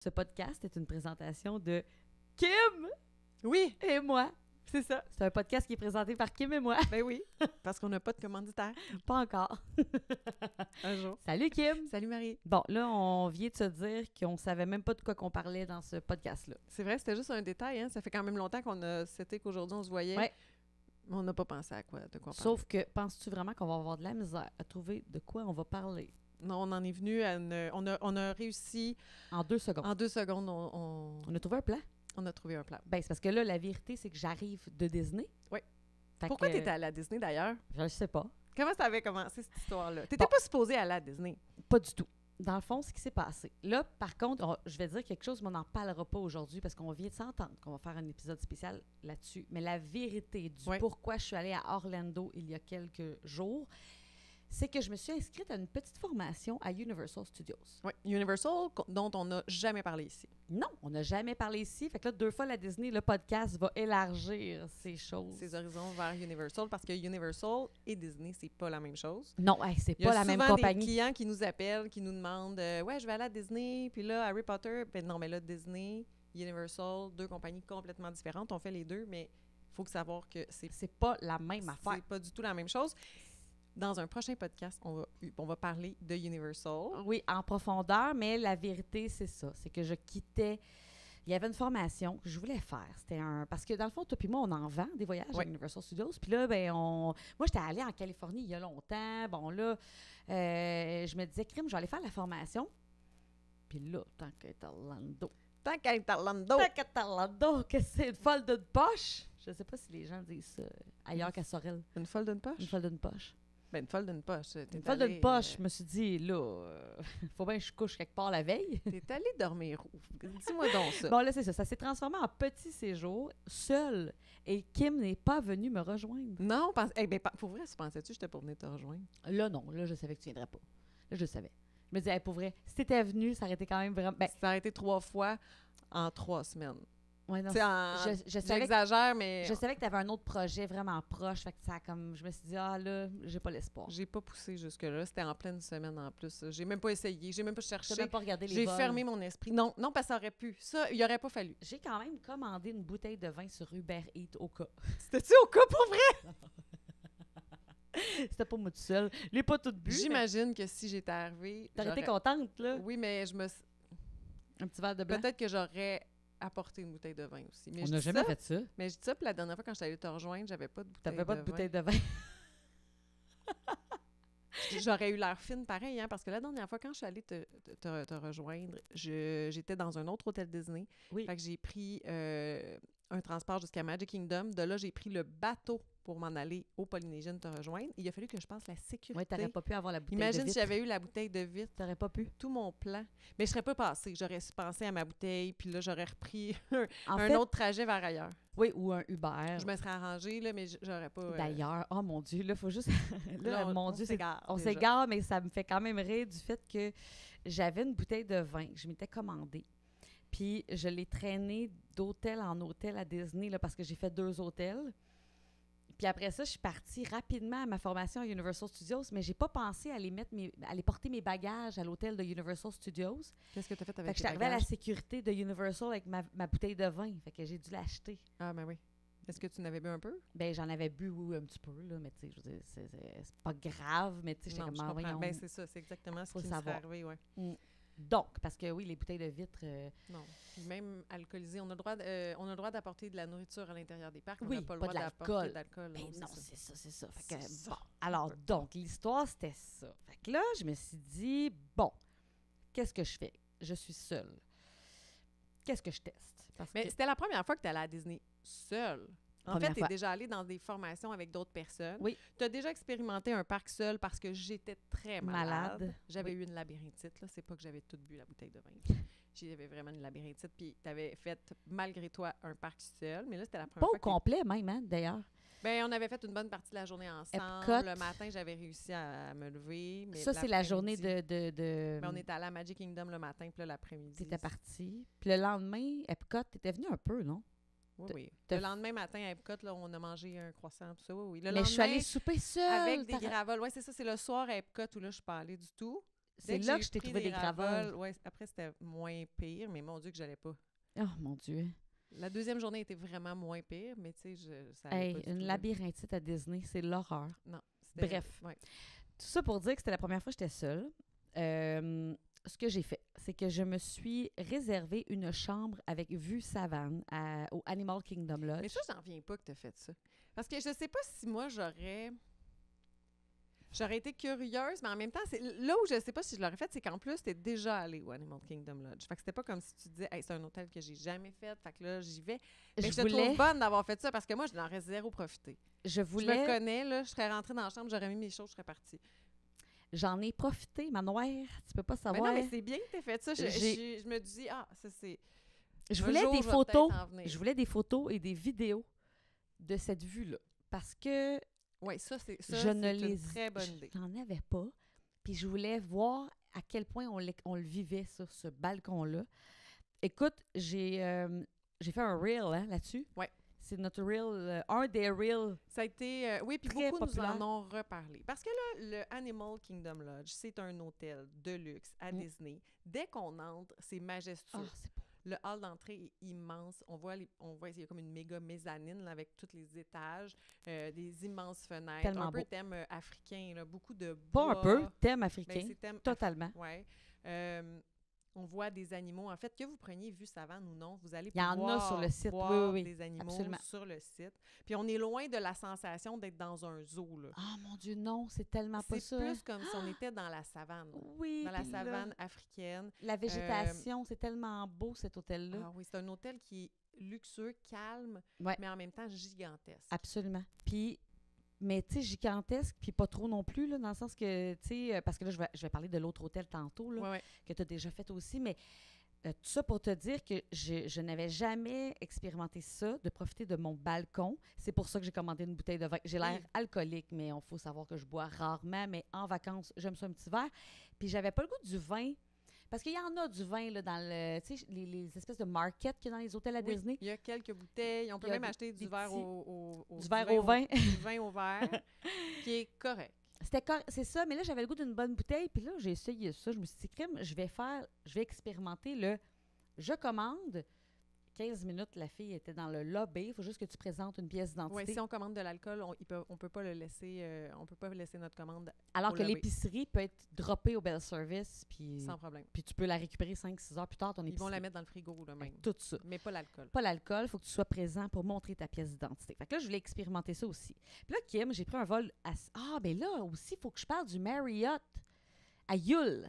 Ce podcast est une présentation de Kim Oui, et moi. c'est ça. C'est un podcast qui est présenté par Kim et moi. Ben oui, parce qu'on n'a pas de commanditaire. Pas encore. Un jour. Salut Kim! Salut Marie. Bon, là, on vient de se dire qu'on savait même pas de quoi qu'on parlait dans ce podcast-là. C'est vrai, c'était juste un détail, hein? Ça fait quand même longtemps c'était qu'aujourd'hui on se voyait. Ouais. Mais on n'a pas pensé de quoi parler. Sauf que, penses-tu vraiment qu'on va avoir de la misère à trouver de quoi on va parler? Non, on en est venu à on a réussi En 2 secondes. en 2 secondes, on On a trouvé un plan? a trouvé un plan. Ben, c'est parce que là, la vérité, c'est que j'arrive de Disney. Oui. Fait Pourquoi que, t'étais allée à Disney d'ailleurs? Je ne sais pas. Comment ça avait commencé cette histoire-là? T'étais Bon. pas supposée aller à Disney. Pas du tout. Dans le fond, ce qui s'est passé. Là, par contre, je vais dire quelque chose, mais on n'en parlera pas aujourd'hui parce qu'on vient de s'entendre qu'on va faire un épisode spécial là-dessus. Mais la vérité du Ouais. pourquoi je suis allée à Orlando il y a quelques jours, c'est que je me suis inscrite à une petite formation à Universal Studios. Oui, Universal, dont on n'a jamais parlé ici. Non, on n'a jamais parlé ici. Fait que là, 2 fois la Disney, le podcast va élargir ces choses. Ses horizons vers Universal, parce que Universal et Disney, c'est pas la même chose. Non, hey, c'est Il y a pas la même souvent compagnie. des clients qui nous appellent, qui nous demandent ouais, je vais aller à Disney, puis là, Harry Potter. Ben non, mais là, Disney, Universal, 2 compagnies complètement différentes. On fait les deux, mais il faut savoir que C'est pas la même affaire. c'est pas du tout la même chose. Dans un prochain podcast, on va parler de Universal. Oui, en profondeur, mais la vérité, c'est ça. C'est que je quittais. Il y avait une formation que je voulais faire. C'était parce que dans le fond, toi et moi, on en vend des voyages à Oui. Universal Studios. Puis là, moi, j'étais allée en Californie il y a longtemps. Bon, là, je me disais, crime, je vais aller faire la formation. Puis là, tant qu'être à Orlando. Tant qu'à être à Orlando. Tant qu'être à Orlando, que c'est une folle d'une poche. Je sais pas si les gens disent ça ailleurs qu'à Sorel. Une folle d'une poche? Une folle d'une poche. Ben, une folle d'une poche. T'es Une folle allée, d'une poche, je me suis dit, là, faut bien que je couche quelque part la veille. T'es allé dormir où? Dis-moi donc ça. Bon, là, c'est ça. Ça s'est transformé en petit séjour, seul. Et Kim n'est pas venue me rejoindre. Non, pour vrai, pensais-tu que j'étais pour venir te rejoindre? Là, non. Là, je savais que tu ne viendrais pas. Là, je le savais. Je me disais, hey, pour vrai, si tu étais venue, ça aurait été quand même vraiment. Ben, Ça a été 3 fois en 3 semaines. ouais, non, Tu sais, je savais que, j'exagère, mais je savais que tu avais un autre projet vraiment proche. Fait que ça, comme, je me suis dit, ah là, j'ai pas l'espoir. j'ai pas poussé jusque-là. C'était en pleine semaine en plus. J'ai même pas essayé. J'ai même pas Je cherché. n'ai même pas regardé les J'ai vols. fermé mon esprit. Non, non, parce que ça aurait pu. Ça, il aurait pas fallu. J'ai quand même commandé une bouteille de vin sur Uber Eats au cas. C'était-tu au cas pour vrai? C'était pas moi tout seul. Je l'ai pas toute bu. J'imagine que si j'étais arrivée. T'aurais été j'aurais- contente, là. Oui, mais Un petit verre de blanc. peut-être que j'aurais apporté une bouteille de vin aussi. Mais On je n'a dis jamais ça, fait ça. Mais je dis ça, puis la dernière fois, quand je suis allée te rejoindre, j'avais pas de bouteille T'avais pas de vin. bouteille de vin. J'aurais eu l'air fine pareil, hein, parce que la dernière fois, quand je suis allée te rejoindre, j'étais dans un autre hôtel Disney. Oui. Fait que j'ai pris un transport jusqu'à Magic Kingdom. De là, j'ai pris le bateau pour m'en aller au Polynesian te rejoindre. Il a fallu que je passe la sécurité. Oui, t'aurais pas pu avoir la bouteille Imagine de si vitre. j'avais eu la bouteille de vitre, T'aurais pas pu. tout mon plan. Mais je serais pas passée. J'aurais pensé à ma bouteille, puis là, j'aurais repris En un fait, autre trajet vers ailleurs. oui, ou un Uber. Je me serais arrangée, là, mais j'aurais pas... D'ailleurs, oh mon Dieu, là, faut juste... là, là, mon Dieu, on déjà. s'égare, mais ça me fait quand même rire du fait que j'avais une bouteille de vin que je m'étais commandée. Puis je l'ai traînée d'hôtel en hôtel à Disney, là, parce que j'ai fait 2 hôtels. Puis après ça, je suis partie rapidement à ma formation à Universal Studios, mais j'ai pas pensé à aller porter mes bagages à l'hôtel de Universal Studios. Qu'est-ce que tu as fait Fait avec que je tes suis arrivée à la bagages? sécurité de Universal avec ma bouteille de vin. Fait que j'ai dû l'acheter. Ah, ben oui. Est-ce que tu n'avais bu un peu? Ben j'en avais bu oui, un petit peu, là, mais tu sais, je veux dire, c'est pas grave, mais tu sais, j'étais Non, comme, je ah, comprends. voyons. Ben, c'est ça, c'est exactement ce Faut qui le me serait savoir. arrivé, ouais. Donc, parce que oui, les bouteilles de vitre, Non. Puis même alcoolisé, on a le droit d'apporter de la nourriture à l'intérieur des parcs, mais Oui, on n'a pas le pas droit de d'apporter l'alcool. d'alcool. ben non, c'est ça. c'est ça. Fait que, C'est ça. bon, alors, donc, l'histoire, c'était ça. Fait que là, je me suis dit, bon, qu'est-ce que je fais? Je suis seule. Qu'est-ce que je teste? Parce Mais que, c'était la première fois que tu allais à Disney seule. En Première fait, tu es fois. déjà allée dans des formations avec d'autres personnes. Oui. Tu as déjà expérimenté un parc seul parce que j'étais très malade. Malade. J'avais eu une labyrinthite. Là. C'est pas que j'avais tout bu la bouteille de vin. J'avais vraiment une labyrinthite. Puis tu avais fait, malgré toi, un parc seul. Mais là, c'était la première pas fois au complet même, hein, d'ailleurs. Ben, on avait fait une bonne partie de la journée ensemble. Epcot. Le matin, j'avais réussi à me lever. Mais Ça, c'est la journée l'après-midi- de Ben, on était allé à Magic Kingdom le matin, puis là, l'après-midi. t'étais partie. Puis le lendemain, Epcot, t'étais venu un peu, non? Oui, oui. t'as- Le lendemain matin, à Epcot, là, on a mangé un croissant, tout ça, oui, oui. Le Mais je suis allée lendemain, souper seule. avec des t'as- gravoles. Oui, c'est ça, c'est le soir à Epcot où là, je suis pas allée du tout. c'est là que je t'ai trouvé des gravoles. Ouais, après, c'était moins pire, mais mon Dieu que j'allais pas. Oh, mon Dieu. La deuxième journée était vraiment moins pire, mais tu sais, ça allait pas du Une tout, là. labyrinthite à Disney, c'est l'horreur. Non, c'était... Bref. Ouais. Tout ça pour dire que c'était la première fois que j'étais seule. Ce que j'ai fait, c'est que je me suis réservé une chambre avec vue savane au Animal Kingdom Lodge. Mais ça, j'en reviens pas que tu as fait ça. Parce que je sais pas si moi, j'aurais été curieuse, mais en même temps, c'est là où je sais pas si je l'aurais fait, c'est qu'en plus, tu es déjà allé au Animal Kingdom Lodge. Fait que c'était pas comme si tu disais, hey, c'est un hôtel que j'ai jamais fait, fait que là, j'y vais. Mais je te trouve bonne d'avoir fait ça parce que moi, je n'en aurais zéro profité. Je me connais, là, je serais rentrée dans la chambre, j'aurais mis mes choses, je serais partie. J'en ai profité, ma noire, tu peux pas savoir. Mais non, mais c'est bien que tu aies fait ça. Je me dis, ça c'est... Je voulais des photos. Je voulais des photos et des vidéos de cette vue-là. Parce que oui, ça, c'est une très bonne idée. Je n'en avais pas. Puis je voulais voir à quel point on le vivait, ça, ce balcon-là. Écoute, j'ai fait un reel là-dessus. Oui. C'est notre reel, un des reels. Ça a été... oui, puis beaucoup populaire. Nous en ont reparlé. Parce que là, le Animal Kingdom Lodge, c'est un hôtel de luxe à Disney. Dès qu'on entre, c'est majestueux. Ah, c'est beau. Le hall d'entrée est immense. On voit il y a comme une méga mezzanine là, avec tous les étages, des immenses fenêtres. Tellement un peu beau. Thème africain, là, beaucoup de bois. Pas un peu, thème africain. Ben, c'est thème totalement. Oui. On voit des animaux. En fait, que vous preniez vue savane ou non, vous allez pouvoir voir sur le site. Oui, des animaux absolument. sur le site. Puis on est loin de la sensation d'être dans un zoo. Là. Ah, mon Dieu, non, c'est tellement pas ça. C'est plus comme si on était dans la savane. Oui. Dans la savane africaine. La végétation, c'est tellement beau, cet hôtel-là. Ah oui, c'est un hôtel qui est luxueux, calme, mais en même temps gigantesque. Absolument. Puis... Mais, tu sais, gigantesque, puis pas trop non plus, là, dans le sens que, tu sais, parce que là, je vais parler de l'autre hôtel tantôt, là, que tu as déjà fait aussi, mais tout ça pour te dire que je n'avais jamais expérimenté ça, de profiter de mon balcon. C'est pour ça que j'ai commandé une bouteille de vin. J'ai l'air alcoolique, mais il faut savoir que je bois rarement, mais en vacances, j'aime ça un petit verre. Puis j'avais pas le goût du vin. Parce qu'il y en a du vin là, dans les espèces de market qu'il y a dans les hôtels à Disney. Il y a quelques bouteilles. On peut même acheter du verre au vin. Du vin au verre, qui est correct. C'est ça, mais là, j'avais le goût d'une bonne bouteille. Puis là, j'ai essayé ça. Je me suis dit, crème, je vais expérimenter je commande. 15 minutes, la fille était dans le lobby. Il faut juste que tu présentes une pièce d'identité. Oui, si on commande de l'alcool, on peut pas le laisser, on peut pas laisser notre commande. Alors que l'épicerie peut être droppée au bell service. Puis, sans problème. Puis tu peux la récupérer 5-6 heures plus tard, ton épicerie. Ils vont la mettre dans le frigo, là, même. Tout ça. Mais pas l'alcool. Pas l'alcool. Il faut que tu sois présent pour montrer ta pièce d'identité. Fait que là, je voulais expérimenter ça aussi. Puis là, Kim, j'ai pris un vol à... Ah, ben là aussi, il faut que je parle du Marriott à Yule.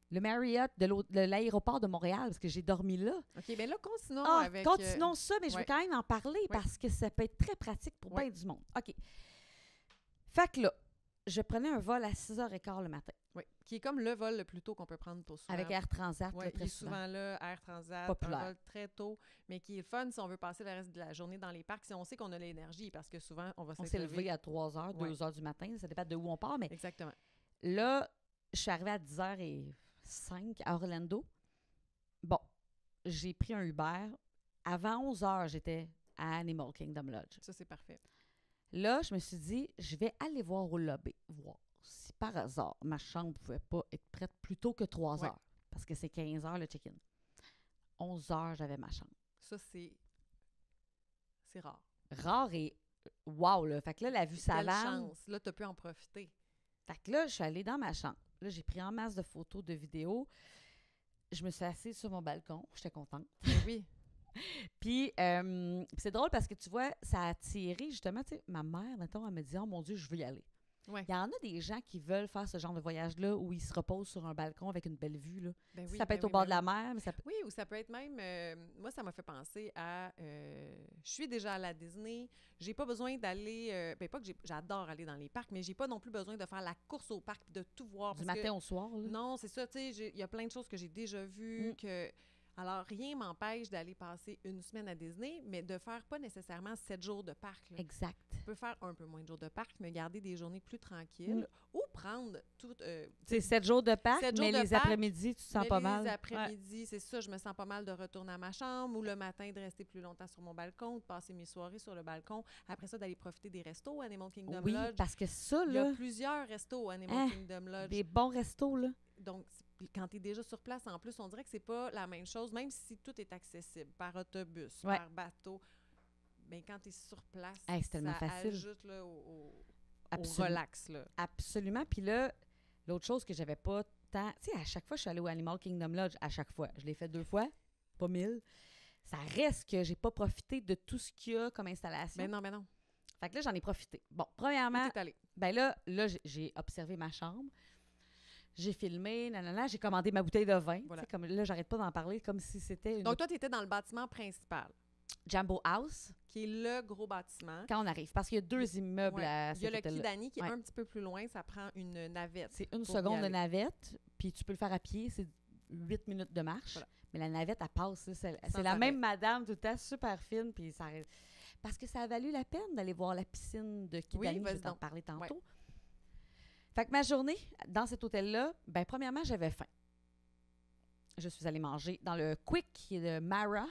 Le Marriott de l'aéroport de Montréal, parce que j'ai dormi là. OK, bien là, continuons avec... Continuons ça, mais je veux quand même en parler parce que ça peut être très pratique pour bien du monde. OK. Fait que là, je prenais un vol à 6h15 le matin. Oui, qui est comme le vol le plus tôt qu'on peut prendre pour souvent. Avec Air Transat, très souvent. Souvent là, Air Transat, populaire. Un vol très tôt, mais qui est fun si on veut passer le reste de la journée dans les parcs, si on sait qu'on a l'énergie, parce que souvent, on va s'est levé à 3h, 2h du matin, ça dépend de où on part, mais... Exactement. Là, je suis arrivée à 10h05 à Orlando. Bon, j'ai pris un Uber. Avant 11h, j'étais à Animal Kingdom Lodge. Ça, c'est parfait. Là, je me suis dit, je vais aller voir au lobby, voir si par hasard, ma chambre ne pouvait pas être prête plus tôt que 3h, parce que c'est 15h le check-in. 11h, j'avais ma chambre. Ça, c'est rare. Rare et wow, là. Fait que là, la vue savane... Quelle chance. Là, tu as pu en profiter. Fait que là, je suis allée dans ma chambre. Là, j'ai pris en masse de photos, de vidéos. Je me suis assise sur mon balcon. J'étais contente. Oui. Puis, c'est drôle parce que, tu vois, ça a attiré, justement, tu sais, ma mère, mettons, elle me dit « Oh mon Dieu, je veux y aller. » Ouais. Il y en a des gens qui veulent faire ce genre de voyage-là où ils se reposent sur un balcon avec une belle vue, là. Ben oui, ça peut être au bord de la mer, mais ça peut... Oui, ou ça peut être même... moi, ça m'a fait penser à... je suis déjà à la Disney. J'ai pas besoin d'aller... pas que j'adore aller dans les parcs, mais j'ai pas non plus besoin de faire la course au parc et de tout voir. Du matin au soir, là. Non, c'est ça. Tu sais, il y a plein de choses que j'ai déjà vues, que... Alors, rien m'empêche d'aller passer une semaine à Disney, mais de faire pas nécessairement 7 jours de parc. Là. Exact. Tu peux faire un peu moins de jours de parc, mais garder des journées plus tranquilles ou prendre tout... c'est 7 jours de parc, mais les après-midi, tu te sens pas mal. Les après-midi, c'est ça, je me sens pas mal de retourner à ma chambre ou le matin de rester plus longtemps sur mon balcon, de passer mes soirées sur le balcon. Après ça, d'aller profiter des restos à Animal Kingdom Lodge. Oui, parce que ça, là... Il y a plusieurs restos à Animal Kingdom Lodge. Des bons restos, là. donc, quand tu es déjà sur place, en plus, on dirait que c'est pas la même chose, même si tout est accessible par autobus, par bateau. Bien, quand tu es sur place, c'est tellement facile. Ajoute là, au relax. Là. Absolument. Puis là, l'autre chose que j'avais pas tant... Tu sais, à chaque fois, je suis allée au Animal Kingdom Lodge, à chaque fois. Je l'ai fait 2 fois, pas 1000. Ça reste que j'ai pas profité de tout ce qu'il y a comme installation. Mais non. Fait que là, j'en ai profité. Bon, premièrement, ben là j'ai observé ma chambre. J'ai filmé, j'ai commandé ma bouteille de vin. Voilà. Comme, là, j'arrête pas d'en parler comme si c'était une... Donc, toi, tu étais dans le bâtiment principal. Jambo House. Qui est le gros bâtiment. Quand on arrive. Parce qu'il y a 2 immeubles à cet hôtel-là. Il y a le Kidani qui est un petit peu plus loin. Ça prend une navette. C'est 1 seconde de navette. Puis tu peux le faire à pied. C'est 8 minutes de marche. Voilà. Mais la navette, elle passe. C'est la même madame tout le temps, super fine. Puis ça... Parce que ça a valu la peine d'aller voir la piscine de Kidani. Je vais t'en parler tantôt. Ouais. Fait que ma journée dans cet hôtel-là, ben premièrement, j'avais faim. Je suis allée manger dans le Quick qui est de Mara.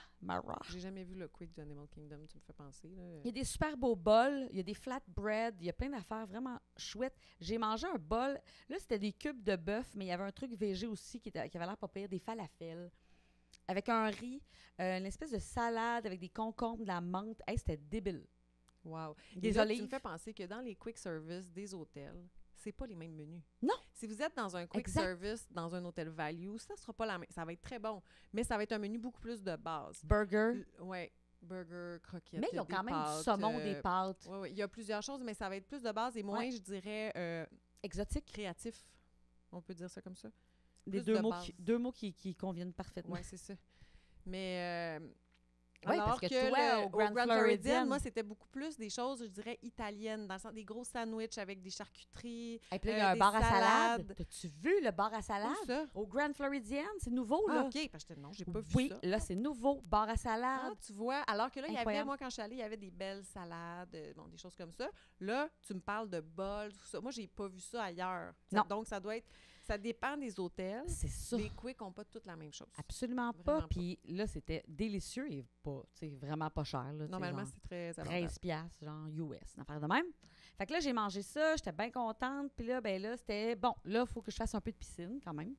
J'ai jamais vu le Quick de Animal Kingdom, tu me fais penser. Là. Il y a des super beaux bols, il y a des flatbread, il y a plein d'affaires vraiment chouettes. J'ai mangé un bol, là c'était des cubes de bœuf, mais il y avait un truc végé aussi qui avait l'air pas pire, des falafels, avec un riz, une espèce de salade avec des concombres, de la menthe. Hey, c'était débile. Wow. Des olives. Tu me fais penser que dans les quick service des hôtels, c'est pas les mêmes menus. Non. Si vous êtes dans un quick service, dans un hôtel value, ça sera pas la même. Ça va être très bon, mais ça va être un menu beaucoup plus de base. Burger. Oui, burger, croquettes. Mais ils ont quand même du saumon, des pâtes. Oui, il y a plusieurs choses, mais ça va être plus de base et moins, je dirais... exotique. Créatif. On peut dire ça comme ça. Des deux mots qui conviennent parfaitement. Oui, c'est ça. Mais... Oui, parce que toi, au Grand Floridian, moi, c'était beaucoup plus des choses, je dirais, italiennes, dans le sens des gros sandwichs avec des charcuteries. Et puis là, il y a un bar à salade. T'as-tu vu le bar à salade? Où ça? Au Grand Floridian, c'est nouveau, là. OK, parce que non, j'ai pas vu ça. Oui, là, c'est nouveau, bar à salade. Ah, tu vois, alors que là, il y avait, moi, quand je suis allée, il y avait des belles salades, bon, des choses comme ça. Là, tu me parles de bols, tout ça. Moi, j'ai pas vu ça ailleurs. Non. Donc, ça doit être... Ça dépend des hôtels. C'est ça. Les Quick n'ont pas toutes la même chose. Absolument pas. Puis là, c'était délicieux et pas, vraiment pas cher. Là, normalement, c'est très abordable. 13$, genre US, une affaire de même. Fait que là, j'ai mangé ça, j'étais bien contente. Puis là, ben là, c'était bon. Là, il faut que je fasse un peu de piscine quand même.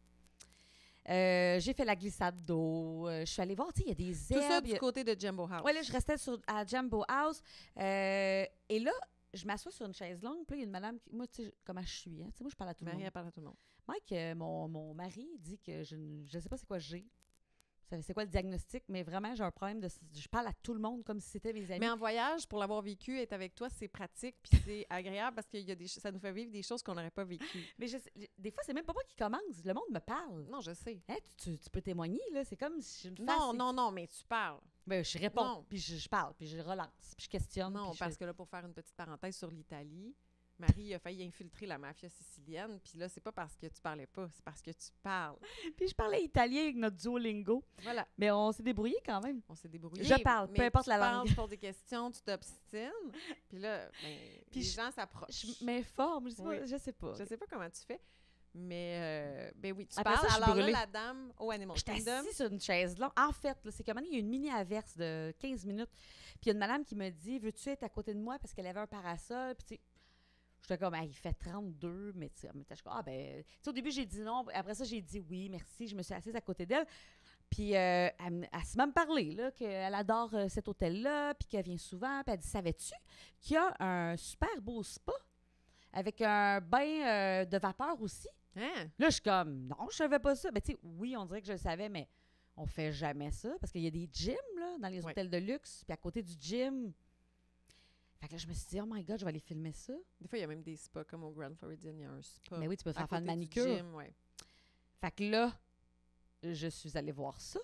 J'ai fait la glissade d'eau. Je suis allée voir, tu sais, il y a des herbes. Tout ça du côté de Jambo House. Oui, là, je restais à Jambo House. Et là, je m'assois sur une chaise longue. Puis là, il y a une madame qui... Moi, tu sais, comment je suis. Hein? Moi, je parle à tout le monde. Marie, parle à tout le monde. Mike, mon mari dit que je ne sais pas c'est quoi j'ai. C'est quoi le diagnostic, mais vraiment, j'ai un problème de... Je parle à tout le monde comme si c'était mes amis. Mais en voyage, pour l'avoir vécu, être avec toi, c'est pratique puis c'est agréable parce que ça nous fait vivre des choses qu'on n'aurait pas vécues. Mais des fois, c'est même pas moi qui commence. Le monde me parle. Non, je sais. Hein, tu peux témoigner, là. C'est comme si j'ai une face... Non, mais tu parles. Ben, je réponds, puis je parle, puis je relance, puis je questionne. Non, parce que là, pour faire une petite parenthèse sur l'Italie... Marie a failli infiltrer la mafia sicilienne, puis là, c'est pas parce que tu parlais pas, c'est parce que tu parles. Puis je parlais italien avec notre Duolingo. Voilà. Mais on s'est débrouillé quand même. On s'est débrouillé. Je parle, peu importe la langue. Tu poses des questions, tu t'obstines, puis là, les gens s'approchent. Je m'informe, je sais pas. Je sais pas comment tu fais, mais ben oui, tu après parles. Ça, alors là, la dame au Animal Kingdom... J'étais assise sur une chaise là. En fait, là, c'est comme il y a une mini-averse de 15 minutes, puis il y a une madame qui me dit « Veux-tu être à côté de moi? » Parce qu'elle avait un parasol, puis tu sais... J'étais comme, il fait 32, mais tu sais, au début, j'ai dit non. Après ça, j'ai dit oui, merci. Je me suis assise à côté d'elle. Puis, elle s'est même parlé, là, qu'elle adore cet hôtel-là, puis qu'elle vient souvent. Puis, elle dit, savais-tu qu'il y a un super beau spa avec un bain de vapeur aussi? Hein? Là, je suis comme, non, je savais pas ça. Mais tu sais, oui, on dirait que je le savais, mais on fait jamais ça parce qu'il y a des gyms, là, dans les hôtels de luxe. Puis, à côté du gym... Fait que là, je me suis dit, oh my God, je vais aller filmer ça. Des fois, il y a même des spas, comme au Grand Floridian, il y a un spa. Mais oui, tu peux faire une manicure. Gym, ouais. Fait que là, je suis allée voir ça.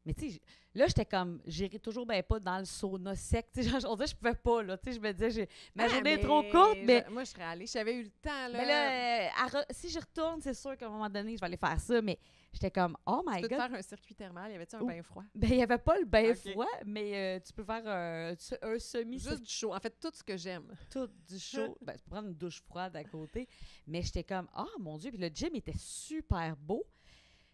Mais tu sais, là, j'étais comme, j'irai toujours ben pas dans le sauna sec. Tu sais, on dirait que je pouvais pas, là. Tu sais, je me disais, ma journée est trop courte, mais... Moi, je serais allée. J'avais eu le temps, là. Mais là, si je retourne, c'est sûr qu'à un moment donné, je vais aller faire ça. Mais j'étais comme, oh my God. Tu peux te faire un circuit thermal. Y avait-tu un bain froid? Ben, il n'y avait pas le bain froid, mais tu peux faire un semi... Juste du chaud. En fait, tout ce que j'aime. Tout du chaud. Ben, tu peux prendre une douche froide à côté. Mais j'étais comme, oh mon Dieu. Puis le gym était super beau.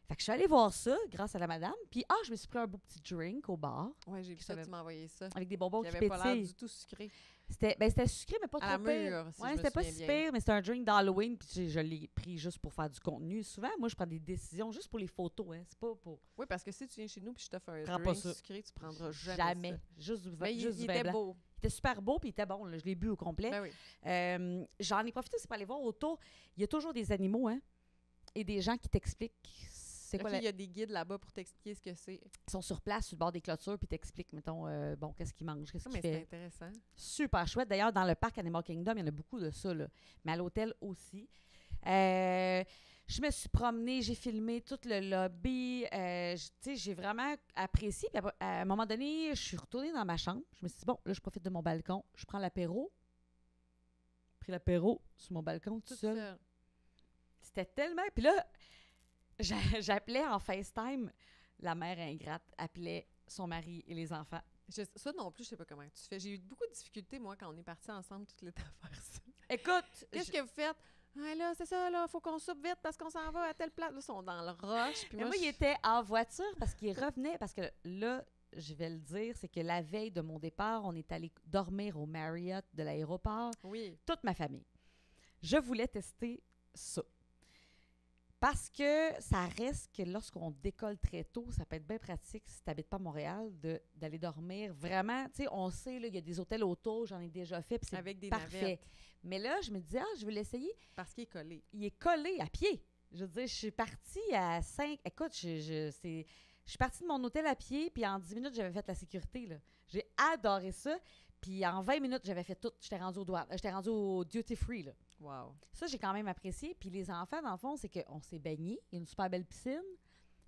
Fait que je suis allée voir ça grâce à la madame. Puis, je me suis pris un beau petit drink au bar. Oui, j'ai vu ça, tu m'as envoyé ça. Avec des bonbons qui pétillent. Il avait pas l'air du tout sucré. C'était sucré, mais pas À la trop pire. mûre, si je Ouais, me c'était pas souviens si bien. pire, mais c'était un drink d'Halloween, puis je l'ai pris juste pour faire du contenu. Souvent, moi, je prends des décisions juste pour les photos, hein. C'est pas pour... Oui, parce que si tu viens chez nous puis je t'offre un Prends pas drink ça. sucré, tu prendras jamais Jamais. ça. Juste du vin, Mais juste il du vin était blanc. beau. Il était super beau, puis il était bon, là. Je l'ai bu au complet. Ben oui. J'en ai profité aussi pour aller voir autour. Il y a toujours des animaux, hein, et des gens qui t'expliquent c'est quoi OK, il y a des guides là-bas pour t'expliquer ce que c'est. Ils sont sur place, sur le bord des clôtures, puis t'expliquent, mettons, bon, qu'est-ce qu'ils mangent, qu'est-ce Ah, qu'ils mais c'est font. intéressant. Super chouette. D'ailleurs, dans le parc Animal Kingdom, il y en a beaucoup de ça, là. Mais à l'hôtel aussi. Je me suis promenée, j'ai filmé tout le lobby. Tu sais, j'ai vraiment apprécié. Puis à un moment donné, je suis retournée dans ma chambre. Je me suis dit, bon, là, je profite de mon balcon. Je prends l'apéro. Pris l'apéro sur mon balcon tout seul. C'était tellement... Puis là, j'appelais en FaceTime. La mère ingrate appelait son mari et les enfants. Ça non plus, je sais pas comment tu fais. J'ai eu beaucoup de difficultés, moi, quand on est partis ensemble toute l'été à faire ça. Écoute, Qu'est-ce que vous faites? Ah là, c'est ça, là, faut qu'on soupe vite parce qu'on s'en va à telle place. Là, ils sont dans le rush. Puis mais moi, il était en voiture parce qu'il revenait. Parce que là, je vais le dire, c'est que la veille de mon départ, on est allé dormir au Marriott de l'aéroport. Oui. Toute ma famille. Je voulais tester ça. Parce que ça reste que lorsqu'on décolle très tôt, ça peut être bien pratique si tu n'habites pas à Montréal d'aller dormir. Vraiment, tu sais, on sait, il y a des hôtels autour, j'en ai déjà fait, puis c'est Avec des parfait. navettes. Mais là, je me disais, je vais l'essayer. Parce qu'il est collé. Il est collé à pied. Je veux dire, je suis partie à 5... Écoute, je suis partie de mon hôtel à pied, puis en 10 minutes, j'avais fait la sécurité, là. J'ai adoré ça. Puis en 20 minutes, j'avais fait tout. J'étais rendue au duty free, là. Wow. Ça, j'ai quand même apprécié. Puis les enfants, dans le fond, c'est qu'on s'est baigné. Il y a une super belle piscine.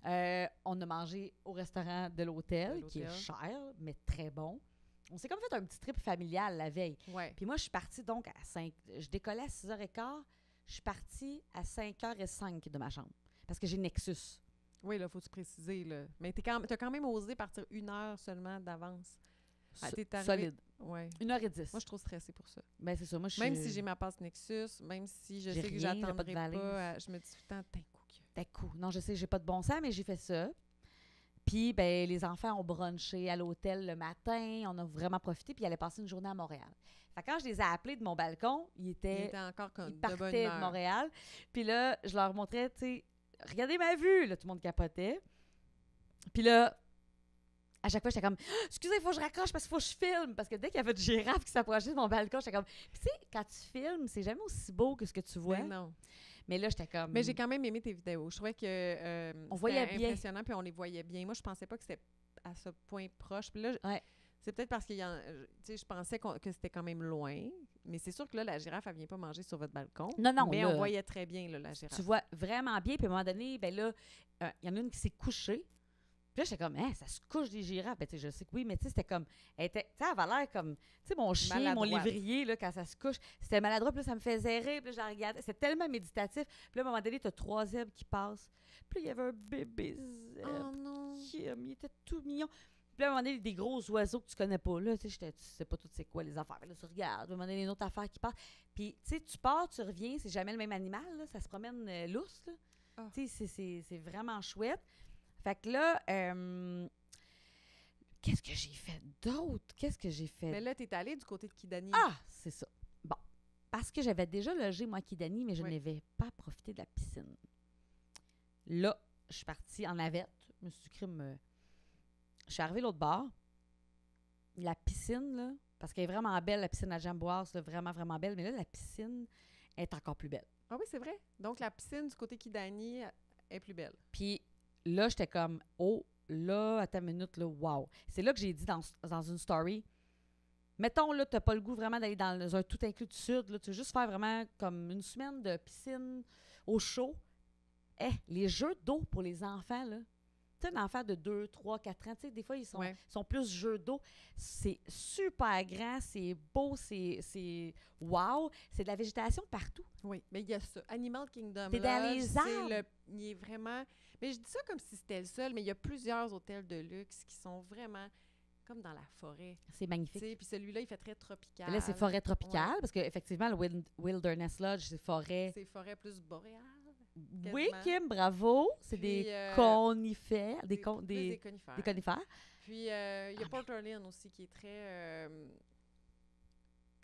On a mangé au restaurant de l'hôtel, qui est cher, mais très bon. On s'est comme fait un petit trip familial la veille. Ouais. Puis moi, je suis partie donc à 5... Je décollais à 6h15. Je suis partie à 5h05 de ma chambre. Parce que j'ai Nexus. Oui, là, faut-tu préciser, là. Mais t'as quand même osé partir 1 heure seulement d'avance. Solide. Ouais. 1h10. Moi, je suis trop stressée pour ça. Ben, c'est ça. Moi, Même si j'ai ma passe Nexus, même si je sais que rien, j'attendrai pas de pas, je me dis tout le temps, D'un coup. Non, je sais, j'ai pas de bon sens, mais j'ai fait ça. Puis, ben, les enfants ont brunché à l'hôtel le matin. On a vraiment profité. Puis, ils allaient passer une journée à Montréal. Fait que quand je les ai appelés de mon balcon, ils était encore comme ils de bonne partaient humeur. de Montréal. Puis là, je leur montrais, tu sais, regardez ma vue. Là, tout le monde capotait. Puis là, à chaque fois, j'étais comme, excusez, il faut que je raccroche parce qu'il faut que je filme. Parce que dès qu'il y avait une girafe qui s'approchait de mon balcon, j'étais comme, puis tu sais, quand tu filmes, c'est jamais aussi beau que ce que tu vois. Mais non. Mais là, j'étais comme. Mais j'ai quand même aimé tes vidéos. Je trouvais que on voyait bien. impressionnant, puis on les voyait bien. Moi, je pensais pas que c'était à ce point proche. Puis là, ouais. C'est peut-être parce que je pensais que c'était quand même loin. Mais c'est sûr que là, la girafe, elle vient pas manger sur votre balcon. Non, mais là, on voyait très bien là, la girafe. Tu vois vraiment bien. Puis à un moment donné, ben là, il y en a une qui s'est couchée. Puis là, j'étais comme, ça se couche des girafes. Ben, tu sais, je sais que oui, mais tu sais, c'était comme, elle avait l'air comme, tu sais, mon chien, maladroite. mon lévrier, là, quand ça se couche, c'était maladroit. Puis là, ça me faisait rire. Puis là, je la regardais. C'était tellement méditatif. Puis là, à un moment donné, tu as 3 zèbres qui passent. Puis là, il y avait un bébé zèbre. Oh non! Il était tout mignon. Puis là, à un moment donné, des gros oiseaux que tu connais pas. Là, tu sais pas tout c'est quoi les affaires. Là, tu regardes. À un moment donné, une autre affaire qui passe. Puis, tu sais, tu pars, tu reviens. C'est jamais le même animal. Là, ça se promène lousse. Là. Oh. Tu sais, c'est vraiment chouette. Fait que là, qu'est-ce que j'ai fait d'autre? Qu'est-ce que j'ai fait? Mais là, t'es allée du côté de Kidani. Ah, c'est ça. Bon. Parce que j'avais déjà logé, moi, à Kidani, mais je n'avais pas profité de la piscine. Là, je suis partie en navette. Je me suis Je suis arrivée l'autre bord. La piscine, là, parce qu'elle est vraiment belle, la piscine à Jamboise, là, vraiment, vraiment belle. Mais là, la piscine est encore plus belle. Ah oui, c'est vrai. Donc, la piscine du côté Kidani est plus belle. Puis là, j'étais comme, oh, là, attends une minute, là, wow. C'est là que j'ai dit dans une story, mettons, là, t'as pas le goût vraiment d'aller dans un tout inclus du Sud, là, tu veux juste faire vraiment comme une semaine de piscine au chaud. Les jeux d'eau pour les enfants, là. Tu sais, un enfant de 2, 3, 4 ans, tu sais, des fois, ils sont plus jeux d'eau. C'est super grand, c'est beau, c'est wow. C'est de la végétation partout. Oui, mais il y a ça. Animal Kingdom, t'es là, dans les arbres. Il est vraiment... Mais je dis ça comme si c'était le seul, mais il y a plusieurs hôtels de luxe qui sont vraiment comme dans la forêt. C'est magnifique. Puis celui-là, il fait très tropical. Là, c'est forêt tropicale, parce qu'effectivement, le Wilderness Lodge, c'est forêt... C'est forêt plus boréale. Oui, Kim, bravo. C'est des conifères. Des conifères. Des conifères. Puis, il y a Port Orleans aussi qui est très...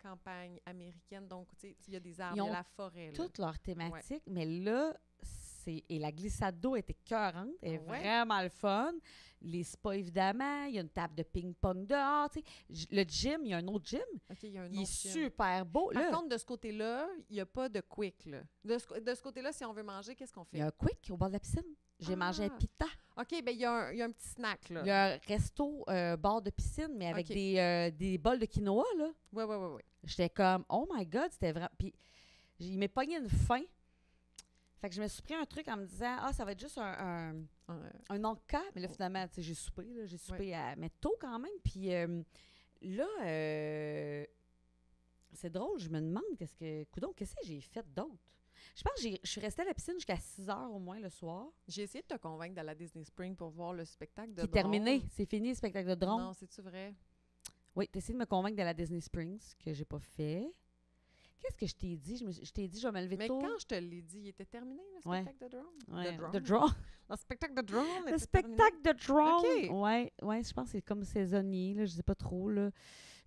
campagne américaine, donc, tu sais, il y a des arbres, Ils il y ont a la forêt, là. toutes leurs thématiques, mais là, et la glissade d'eau était écœurante, elle est vraiment le fun. Les spas, évidemment, il y a une table de ping-pong dehors, tu sais. Le gym, il y a un autre gym. OK, il y a un Il est autre gym. super beau. Par Là, contre, de ce côté-là, il n'y a pas de quick, là. De ce côté-là, si on veut manger, qu'est-ce qu'on il y a fait? un quick au bord de la piscine. J'ai mangé un pita. OK, bien, il y a un petit snack, là. Il y a un resto bord de piscine, mais avec OK. des bols de quinoa, là. Oui. J'étais comme, oh my God, c'était vraiment... Puis, il m'est pogné une faim. Fait que je me suis pris un truc en me disant, ça va être juste un encas. Mais là, finalement, tu sais, j'ai soupé, là. J'ai soupé mais tôt quand même. Puis là, c'est drôle, je me demande qu'est-ce que j'ai fait d'autre? Je pense que je suis restée à la piscine jusqu'à 6 heures au moins le soir. J'ai essayé de te convaincre d'aller à Disney Spring pour voir le spectacle de C'est drone. terminé. C'est fini, le spectacle de drone. Non, c'est-tu vrai? Oui, tu essayé de me convaincre d'aller à Disney Springs, que j'ai pas fait. Qu'est-ce que je t'ai dit? Je t'ai dit, je vais me lever tôt. Mais quand je te l'ai dit, il était terminé, le spectacle de drone? Ouais. De De drone. Le spectacle de drone Le était spectacle de drone. OK. Ouais, je pense que c'est comme saisonnier, là, je sais pas trop, là.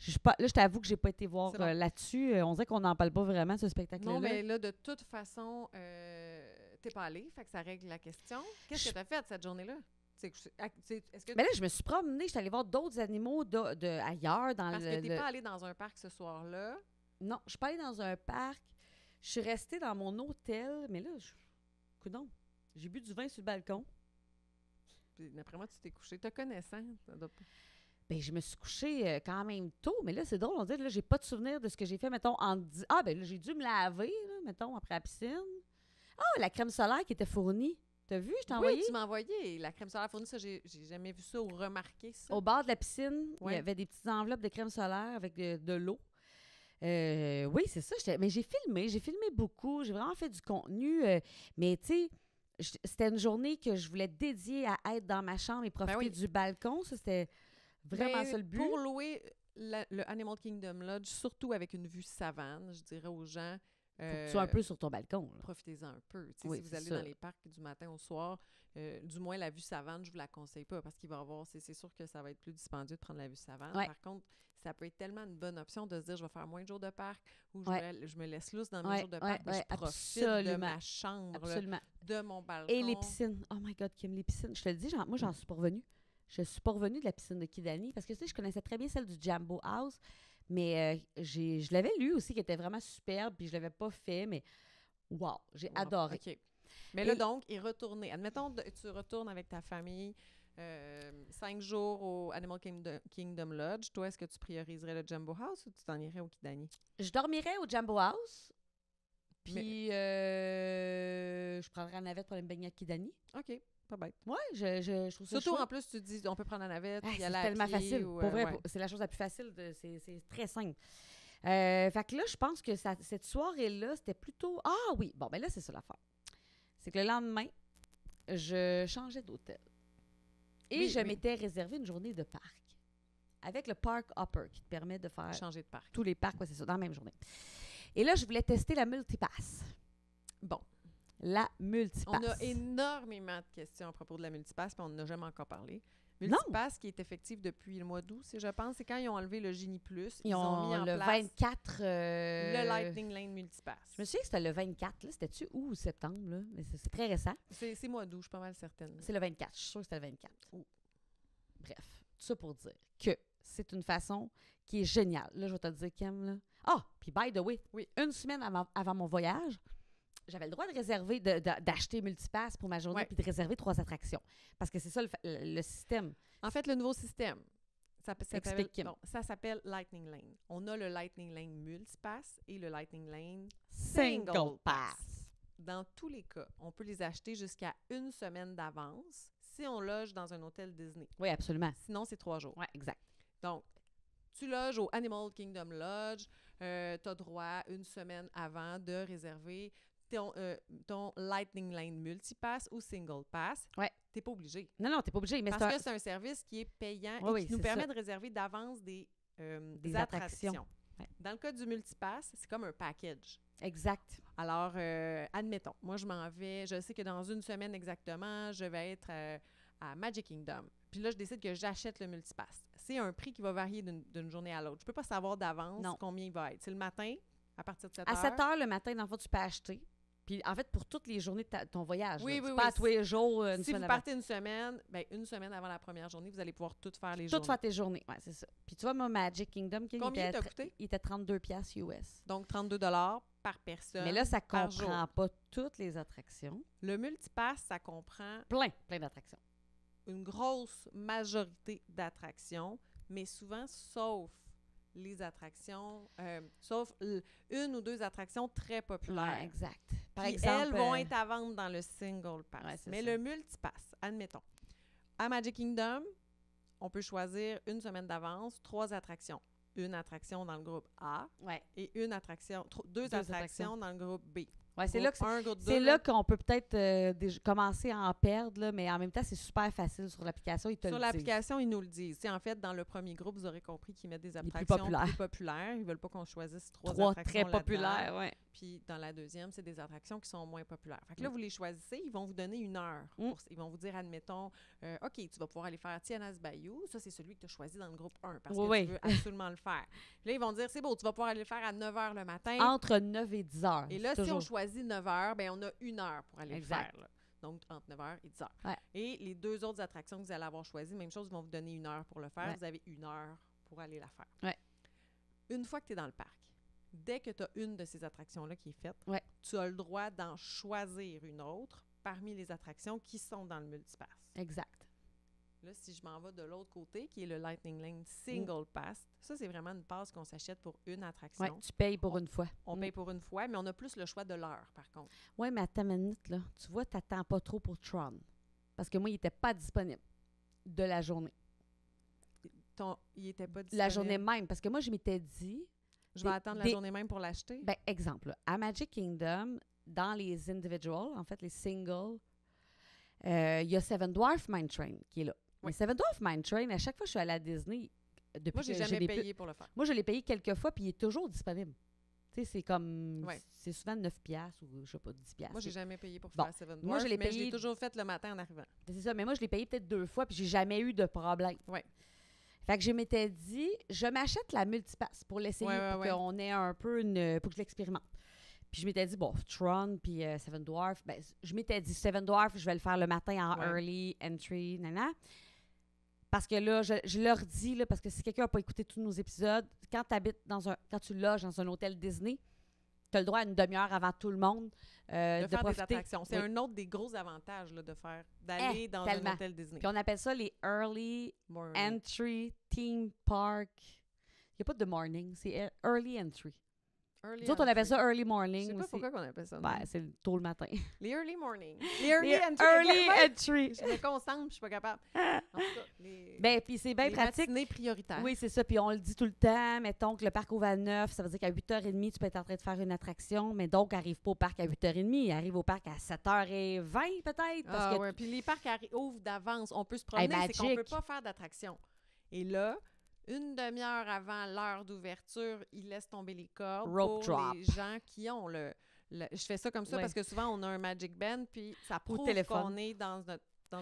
Là, je t'avoue que j'ai pas été voir C'est bon. là-dessus. On dirait qu'on n'en parle pas vraiment, ce spectacle-là. Non, mais là, de toute façon, t'es pas allé, fait que ça règle la question. Qu'est-ce que t'as fait cette journée-là? Est-ce que Mais là, je me suis promenée, je suis allée voir d'autres animaux ailleurs. Dans Parce que t'es pas allé dans un parc ce soir-là. Non, je suis pas allée dans un parc. Je suis restée dans mon hôtel, mais là, coudonc, j'ai bu du vin sur le balcon. Puis d'après moi, tu t'es couché. Te connaissant, ça doit pas... Ben, je me suis couchée quand même tôt, mais là, c'est drôle, on dirait que là, j'ai pas de souvenir de ce que j'ai fait, mettons, ben là, j'ai dû me laver, là, mettons, après la piscine. La crème solaire qui était fournie. T'as vu, je t'ai envoyé? Oui, tu m'as envoyé la crème solaire fournie. Ça, j'ai jamais vu ça ou remarqué ça. Au bord de la piscine, il y Ouais. avait des petites enveloppes de crème solaire avec de l'eau. Oui, c'est ça. Mais j'ai filmé beaucoup. J'ai vraiment fait du contenu. Mais tu sais, c'était une journée que je voulais dédier à être dans ma chambre et profiter du balcon. Ça, c'était vraiment ça le but. Pour louer le Animal Kingdom Lodge, surtout avec une vue savane, je dirais aux gens... Faut que tu sois un peu sur ton balcon. Là. Profitez-en un peu. Oui, si vous allez ça. dans les parcs du matin au soir, du moins la vue savane, je vous la conseille pas parce qu'il va y avoir, c'est sûr que ça va être plus dispendieux de prendre la vue savane. Ouais. Par contre, ça peut être tellement une bonne option de se dire je vais faire moins de jours de parc ou je me laisse lousse dans mes jours de parc, mais je profite de ma chambre, là, de mon balcon. Et les piscines. Oh my God, qui aime les piscines. Je te le dis, moi, j'en suis pas revenue. Je suis pas revenue de la piscine de Kidani parce que tu sais, je connaissais très bien celle du Jambo House, mais je l'avais lu aussi qui était vraiment superbe, puis je l'avais pas fait, mais wow, j'ai adoré. OK. Mais là, donc, y retourner. Admettons, tu retournes avec ta famille 5 jours au Animal Kingdom Lodge. Toi, est-ce que tu prioriserais le Jambo House ou tu t'en irais au Kidani? Je dormirais au Jambo House, puis je prendrais la navette pour aller me baigner à Kidani. OK. Pas bête. Oui, je trouve ça surtout chouette. en plus, tu dis, on peut prendre la navette, y c'est aller à tellement pied, facile. Ou, pour vrai, ouais. c'est la chose la plus facile. C'est très simple. Fait que là, je pense que cette soirée-là, c'était plutôt... Ah oui, bon, ben là, c'est ça l'affaire. C'est que le lendemain, je changeais d'hôtel. Et je m'étais réservé une journée de parc. Avec le Park Hopper, qui te permet de faire... Changer de parc. Tous les parcs, c'est ça, dans la même journée. Et là, je voulais tester la Multipass. Bon. La Multipass. On a énormément de questions à propos de la Multipass, puis on n'en a jamais encore parlé. Multipass qui est effective depuis le mois d'août, je pense, c'est quand ils ont enlevé le Genie Plus. Ils ont mis en le place 24... le Lightning Lane Multipass. Je me souviens que c'était le 24. Là, c'était-tu août ou septembre? Là? Mais c'est très récent. C'est mois d'août, je suis pas mal certaine. C'est le 24. Je suis sûre que c'était le 24. Bref, tout ça pour dire que c'est une façon qui est géniale. Là, je vais te le dire, Kim. Là. Puis by the way, une semaine avant mon voyage, j'avais le droit de réserver, d'acheter Multipass pour ma journée puis de réserver 3 attractions. Parce que c'est ça le système. En fait, le nouveau système, ça s'appelle Lightning Lane. On a le Lightning Lane Multipass et le Lightning Lane Single Pass. Dans tous les cas, on peut les acheter jusqu'à 1 semaine d'avance si on loge dans un hôtel Disney. Oui, absolument. Sinon, c'est 3 jours. Oui, exact. Donc, tu loges au Animal Kingdom Lodge, tu as droit 1 semaine avant de réserver ton Lightning Lane Multipass ou Single Pass. Ouais. T'es pas obligé. Non, t'es pas obligé. Mais parce que c'est un service qui est payant et qui nous permet de réserver d'avance des attractions. Ouais. Dans le cas du Multipass, c'est comme un package. Exact. Alors, admettons, moi, je m'en vais, je sais que dans 1 semaine exactement, je vais être à Magic Kingdom. puis là, je décide que j'achète le multipass. C'est un prix qui va varier d'une journée à l'autre. Je peux pas savoir d'avance combien il va être. C'est le matin, à partir de 7 heures. À 7 heures le matin, dans le fond, tu peux acheter. Puis, en fait, pour toutes les journées de ton voyage. Oui, c'est pas à tous les jours, une semaine vous partez une semaine avant la première journée, vous allez pouvoir tout faire les journées. Tout faire tes journées, oui, c'est ça. Puis, tu vois, moi, Magic Kingdom, combien t'a coûté? Il était 32$ US. Donc, 32$ par personne. Mais là, ça comprend pas toutes les attractions. Le multipass, ça comprend... Plein d'attractions. Une grosse majorité d'attractions, mais souvent, sauf les attractions, sauf une ou deux attractions très populaires. Ouais, exact. Par Puis exemple, elles vont être à vendre dans le single pass. Ouais, mais ça. le multipass, admettons, à Magic Kingdom, on peut choisir une semaine d'avance, 3 attractions. Une attraction dans le groupe A et deux attractions dans le groupe B. Ouais, c'est là qu'on peut peut-être commencer à en perdre, là, mais en même temps, c'est super facile sur l'application. Sur l'application, ils nous le disent. En fait, dans le premier groupe, vous aurez compris qu'ils mettent des attractions plus populaires. Ils ne veulent pas qu'on choisisse 3 attractions très populaires, oui. Puis dans la deuxième, c'est des attractions qui sont moins populaires. Fait que là, vous les choisissez, ils vont vous donner 1 heure. Ils vont vous dire, admettons, OK, tu vas pouvoir aller faire Tiana's Bayou. Ça, c'est celui que tu as choisi dans le groupe 1 parce que tu veux absolument le faire. Puis là, ils vont dire, c'est beau, tu vas pouvoir aller le faire à 9 h le matin. Entre 9 et 10 heures. Et là, si on choisit 9 h, bien, on a 1 heure pour aller le faire. Là. Donc, entre 9 h et 10 h. Ouais. Et les 2 autres attractions que vous allez avoir choisies, même chose, ils vont vous donner 1 heure pour le faire. Ouais. Vous avez 1 heure pour aller la faire. Ouais. Une fois que tu es dans le parc, dès que tu as une de ces attractions-là qui est faite, tu as le droit d'en choisir une autre parmi les attractions qui sont dans le multipass. Exact. Là, si je m'en vais de l'autre côté, qui est le Lightning Lane Single Pass, ça, c'est vraiment une passe qu'on s'achète pour une attraction. Oui, tu payes pour une fois. On paye pour une fois, mais on a plus le choix de l'heure, par contre. Oui, mais attends une minute, là. Tu vois, tu n'attends pas trop pour Tron. Parce que moi, il n'était pas disponible de la journée. Il n'était pas disponible? La journée même, parce que moi, je m'étais dit... Je vais attendre la journée même pour l'acheter? Bien, exemple, là, à Magic Kingdom, dans les individuals, en fait, les singles, il y a Seven Dwarfs Mine Train qui est là. Oui. Mais Seven Dwarfs Mine Train, à chaque fois que je suis allée à Disney, depuis moi, j'ai jamais payé pour le faire. Moi, je l'ai payé quelques fois, puis il est toujours disponible. Tu sais, c'est comme... Ouais. C'est souvent 9$ ou, je sais pas, 10$. Moi, j'ai jamais payé pour faire Seven Dwarfs, moi, je l'ai payé... je l'ai toujours fait le matin en arrivant. C'est ça, mais moi, je l'ai payé peut-être 2 fois, puis j'ai jamais eu de problème. Oui. Fait que je m'étais dit, je m'achète la multipass pour l'essayer, pour qu'on ait un peu pour que je l'expérimente. Puis je m'étais dit, bon, Tron puis Seven Dwarfs, ben, je m'étais dit, Seven Dwarfs, je vais le faire le matin en early entry, Parce que là, je leur dis, là, parce que si quelqu'un n'a pas écouté tous nos épisodes, quand tu loges dans un hôtel Disney, tu as le droit à une demi-heure avant tout le monde de faire profiter. Des attractions. C'est un autre des gros avantages là, d'aller dans un hôtel Disney. Puis on appelle ça les Early Entry Theme Park. Il n'y a pas de morning, c'est Early Entry. Nous autres, on appelle ça early morning. Je sais pas pourquoi on appelle ça. Ben, c'est tôt le matin. Les early morning. Les early entry. Early entry. Je me concentre, je suis pas capable. En tout cas, ben, puis c'est bien pratique. Les matinées prioritaires. Oui, c'est ça. Puis on le dit tout le temps. Mettons que le parc ouvre à 9, ça veut dire qu'à 8h30, tu peux être en train de faire une attraction, mais donc, arrive pas au parc à 8h30. Il arrive au parc à 7h20 peut-être. Ah ouais, puis les parcs ouvrent d'avance. On peut se promener, c'est qu'on peut pas faire d'attraction. Et là, une demi-heure avant l'heure d'ouverture, ils laissent tomber les cordes Rope pour drop. les gens qui ont je fais ça comme ça parce que souvent, on a un Magic Band, puis ça prouve qu'on est dans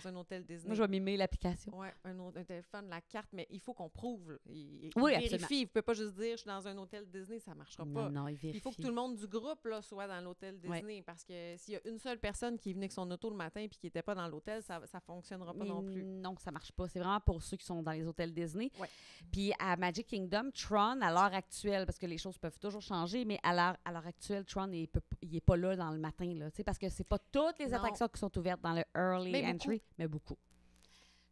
un hôtel Disney. Moi, je vais mimer l'application. Oui, un téléphone, la carte, mais il faut qu'on prouve. Il vérifie. Absolument. Il ne peut pas juste dire « je suis dans un hôtel Disney », ça ne marchera pas. Non, il vérifie. Il faut que tout le monde du groupe là, soit dans l'hôtel Disney parce que s'il y a une seule personne qui est venue avec son auto le matin et qui n'était pas dans l'hôtel, ça ne fonctionnera pas non plus. Non, ça ne marche pas. C'est vraiment pour ceux qui sont dans les hôtels Disney. Ouais. Puis à Magic Kingdom, Tron, à l'heure actuelle, parce que les choses peuvent toujours changer, mais à l'heure actuelle, Tron, il n'est pas là dans le matin. Là, parce que c'est pas toutes les attractions qui sont ouvertes dans le Early Entry, mais beaucoup.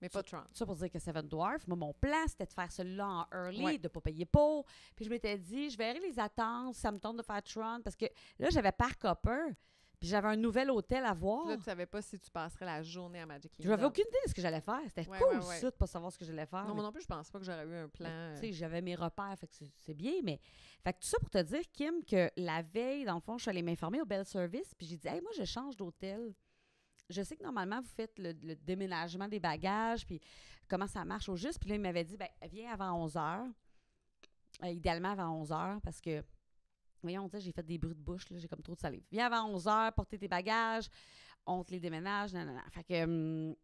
Mais pas Tron. Ça pour dire que Seven Dwarfs, moi, mon plan, c'était de faire celui-là en early, de ne pas payer pour. Puis je m'étais dit, je verrai les attentes, ça me tente de faire Tron, parce que là, j'avais Park Hopper, puis j'avais un nouvel hôtel à voir. Là, tu savais pas si tu passerais la journée à Magic Kingdom. Je n'avais aucune idée de ce que j'allais faire. C'était cool, ça, de ne pas savoir ce que j'allais faire. Non, moi non plus, je pense pas que j'aurais eu un plan. Tu sais, j'avais mes repères, fait que c'est bien, mais... Fait que tout ça pour te dire, Kim, que la veille, dans le fond, je suis allée m'informer au Bell Service, puis j'ai dit, hey, moi, je change d'hôtel. Je sais que normalement, vous faites le déménagement des bagages, puis comment ça marche au juste. Puis là, il m'avait dit, ben viens avant 11h. Idéalement avant 11h, parce que, voyons, j'ai fait des bruits de bouche, là, j'ai comme trop de salive. Viens avant 11h, porter tes bagages, on te les déménage, nanana. Fait que